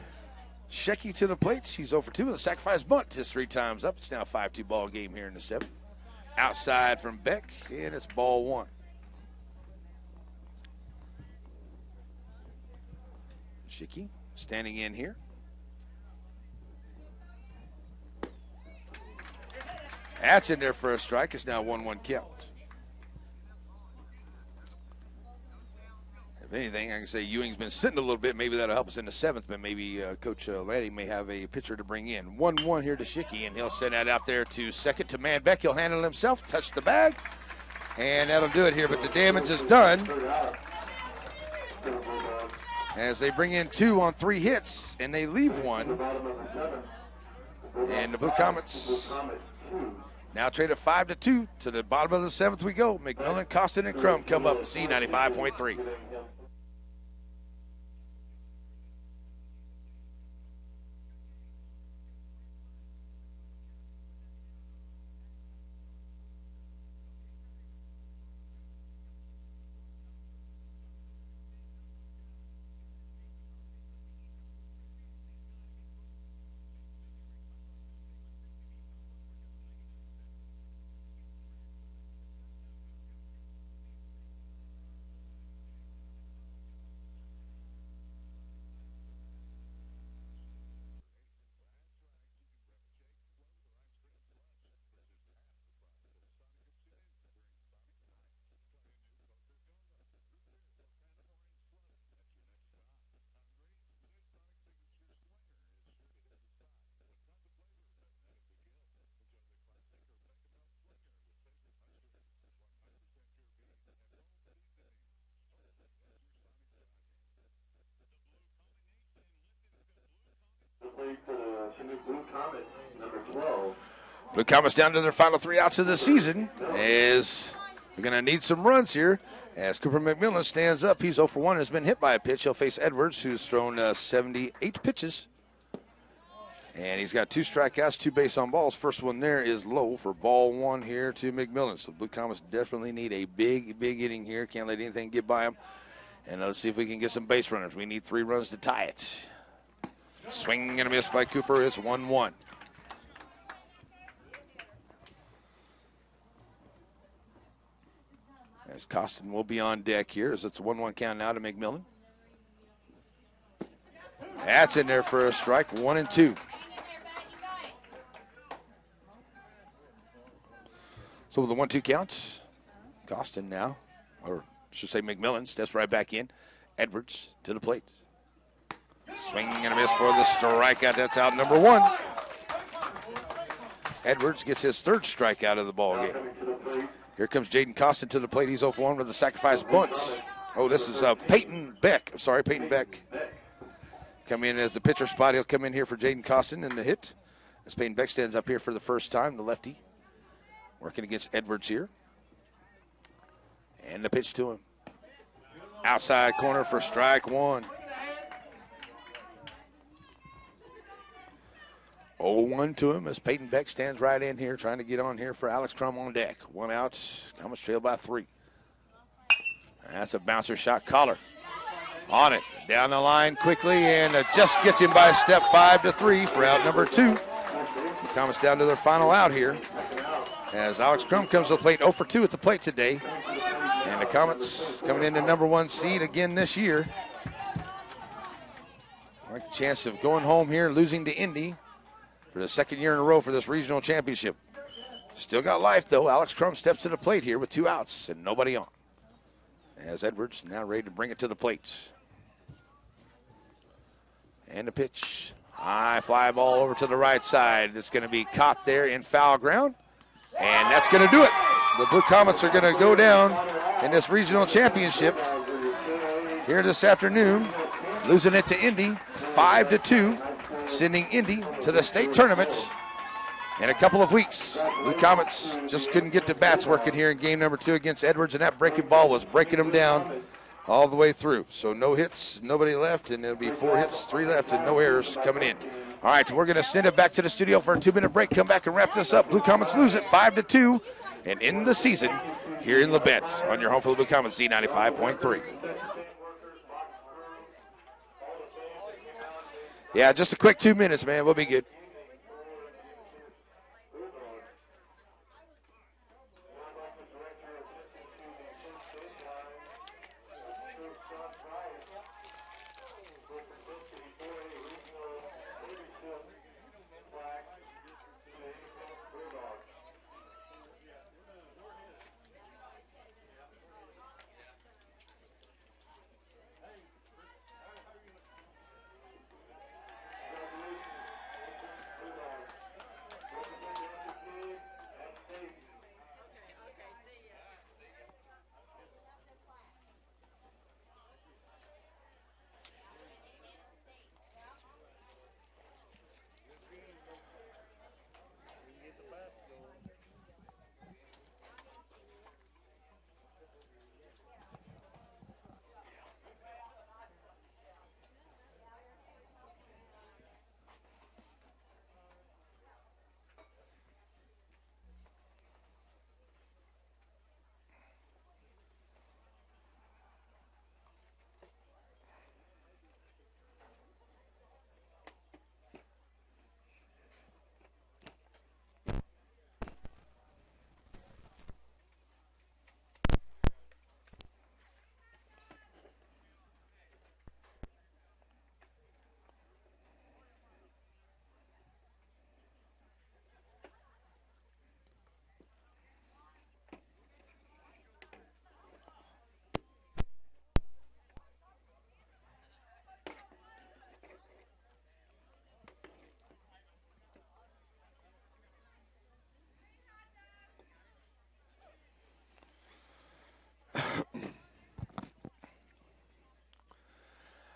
Shecky to the plate. He's 0 for 2 with a sacrifice bunt. His 3 times up. It's now a 5-2 ball game here in the 7th. Outside from Beck, and it's ball 1. Shecky standing in here. That's in there for a strike. It's now 1-1 count. If anything, I can say Ewing's been sitting a little bit. Maybe that'll help us in the 7th, but maybe Coach Laddie may have a pitcher to bring in. 1-1 here to Schicky, and he'll send that out there to second to Manbeck. He'll handle it himself, touch the bag, and that'll do it here. But the damage is done as they bring in 2 on 3 hits, and they leave 1. And the Blue Comets now traded 5-2 to the bottom of the 7th we go. McMillan, Costin, and Crum come up Z95.3. Chanute Blue Comets, number 12. Blue Comets down to their final 3 outs of the season as we're going to need some runs here. As Cooper McMillan stands up, he's 0 for 1 and has been hit by a pitch. He'll face Edwards, who's thrown 78 pitches. And he's got 2 strikeouts, 2 base on balls. First one there is low for ball 1 here to McMillan. So Blue Comets definitely need a big inning here. Can't let anything get by them. And let's see if we can get some base runners. We need 3 runs to tie it. Swing and a miss by Cooper. It's 1-1. As Costin will be on deck here as it's a 1-1 count now to McMillan. That's in there for a strike, 1-2. So with the 1-2 counts, Costin now, or I should say McMillan, steps right back in. Edwards to the plate. Swing and a miss for the strikeout. That's out number 1. Edwards gets his 3rd strikeout of the ball game. Here comes Jaden Costin to the plate. He's 0 for 1 with the sacrifice bunt. Oh, this is Peyton Beck. Peyton Beck. Come in as the pitcher spot. He'll come in here for Jaden Costin in the hit. As Peyton Beck stands up here for the first time, the lefty. Working against Edwards here. And the pitch to him. Outside corner for strike 1. 0-1 to him as Peyton Beck stands right in here trying to get on here for Alex Crum on deck. 1 out. Comets trail by 3. That's a bouncer shot. Collar on it. Down the line quickly and just gets him by a step. 5-3 for out number 2. The Comets down to their final out here as Alex Crum comes to the plate. 0 for 2 at the plate today. And the Comets coming into number 1 seed again this year. Like a chance of going home here, losing to Indy for the 2nd year in a row for this regional championship. Still got life, though. Alex Crum steps to the plate here with 2 outs and nobody on. As Edwards now ready to bring it to the plate. And the pitch. High fly ball over to the right side. It's going to be caught there in foul ground. And that's going to do it. The Blue Comets are going to go down in this regional championship here this afternoon. Losing it to Indy 5-2. Sending Indy to the state tournament in a couple of weeks. Blue Comets just couldn't get the bats working here in game number 2 against Edwards, and that breaking ball was breaking them down all the way through. So no hits, nobody left, and it'll be 4 hits, 3 left, and no errors coming in. All right, we're going to send it back to the studio for a 2-minute break. Come back and wrap this up. Blue Comets lose it 5-2, and end the season here in Labette on your home for the Blue Comets, Z95.3. Yeah, just a quick 2 minutes, man. We'll be good.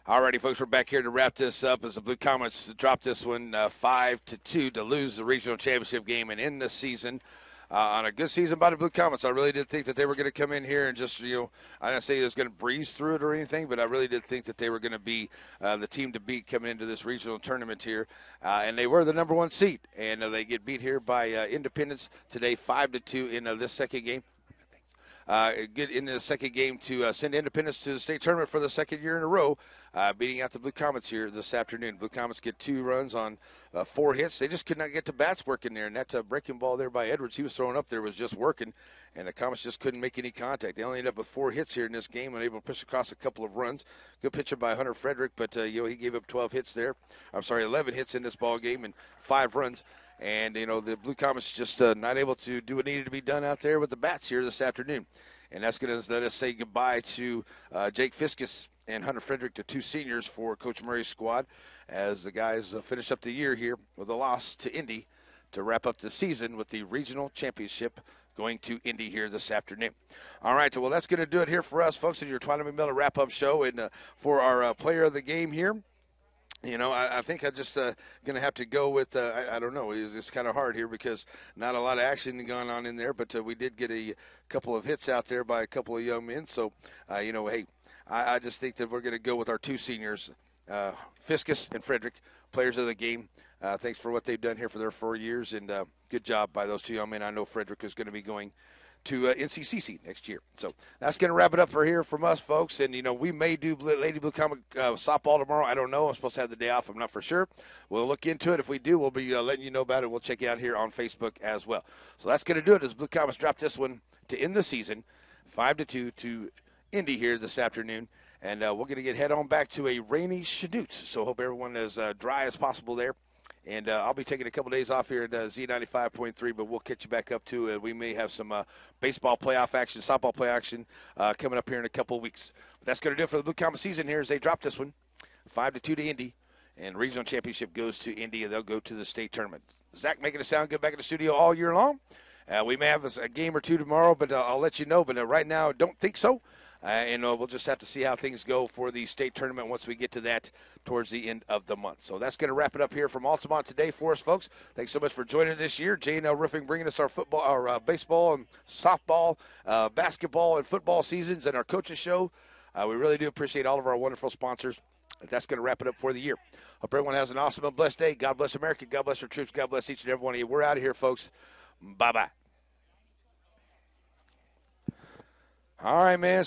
Alrighty, folks, we're back here to wrap this up as the Blue Comets dropped this one 5-2 to lose the regional championship game and end the season. On a good season by the Blue Comets. I really did think that they were going to come in here and just, I didn't say it was going to breeze through it or anything, but I really did think that they were going to be the team to beat coming into this regional tournament here. And they were the number one seed. And they get beat here by Independence today 5-2 in this second game. Get into the second game to send Independence to the state tournament for the second year in a row, beating out the Blue Comets here this afternoon. Blue Comets get 2 runs on 4 hits. They just could not get the bats working there, and that breaking ball there by Edwards he was throwing up there was just working, and the Comets just couldn't make any contact. They only ended up with 4 hits here in this game and able to push across a couple of runs. Good pitcher by Hunter Frederick, but he gave up 12 hits there. 11 hits in this ball game and 5 runs. And, the Blue Comets just not able to do what needed to be done out there with the bats here this afternoon. And that's going to let us say goodbye to Jake Fiskus and Hunter Frederick, the 2 seniors for Coach Murray's squad, as the guys finish up the year here with a loss to Indy to wrap up the season with the regional championship going to Indy here this afternoon. All right, well, that's going to do it here for us, folks, in your Twilight Miller wrap-up show. And for our player of the game here, I think I'm just going to have to go with, I don't know, it's kind of hard here because not a lot of action going on in there, but we did get a couple of hits out there by a couple of young men. So, hey, I just think that we're going to go with our 2 seniors, Fiskus and Frederick, players of the game. Thanks for what they've done here for their 4 years, and good job by those 2 young men. I know Frederick is going to be going to NCCC next year. So that's going to wrap it up for here from us, folks. And, we may do Lady Blue Comet softball tomorrow. I don't know. I'm supposed to have the day off. I'm not for sure. We'll look into it. If we do, we'll be letting you know about it. We'll check you out here on Facebook as well. So that's going to do it as Blue Comets drop this one to end the season, 5-2 to Indy here this afternoon. And we're going to head on back to a rainy Chanute. So hope everyone is dry as possible there. And I'll be taking a couple days off here at Z95.3, but we'll catch you back up to it. We may have some baseball playoff action, softball play action coming up here in a couple of weeks. But that's going to do it for the Blue Comet season here as they drop this one, 5-2 to Indy. And regional championship goes to Indy, and they'll go to the state tournament. Zach making it sound good back in the studio all year long. We may have a game or 2 tomorrow, but I'll let you know. But right now, don't think so. And we'll just have to see how things go for the state tournament once we get to that towards the end of the month. So that's going to wrap it up here from Altamont today for us, folks. Thanks so much for joining this year. J&L Roofing bringing us our football, our baseball and softball, basketball and football seasons and our coaches show. We really do appreciate all of our wonderful sponsors. That's going to wrap it up for the year. Hope everyone has an awesome and blessed day. God bless America. God bless our troops. God bless each and every one of you. We're out of here, folks. Bye-bye. All right, man.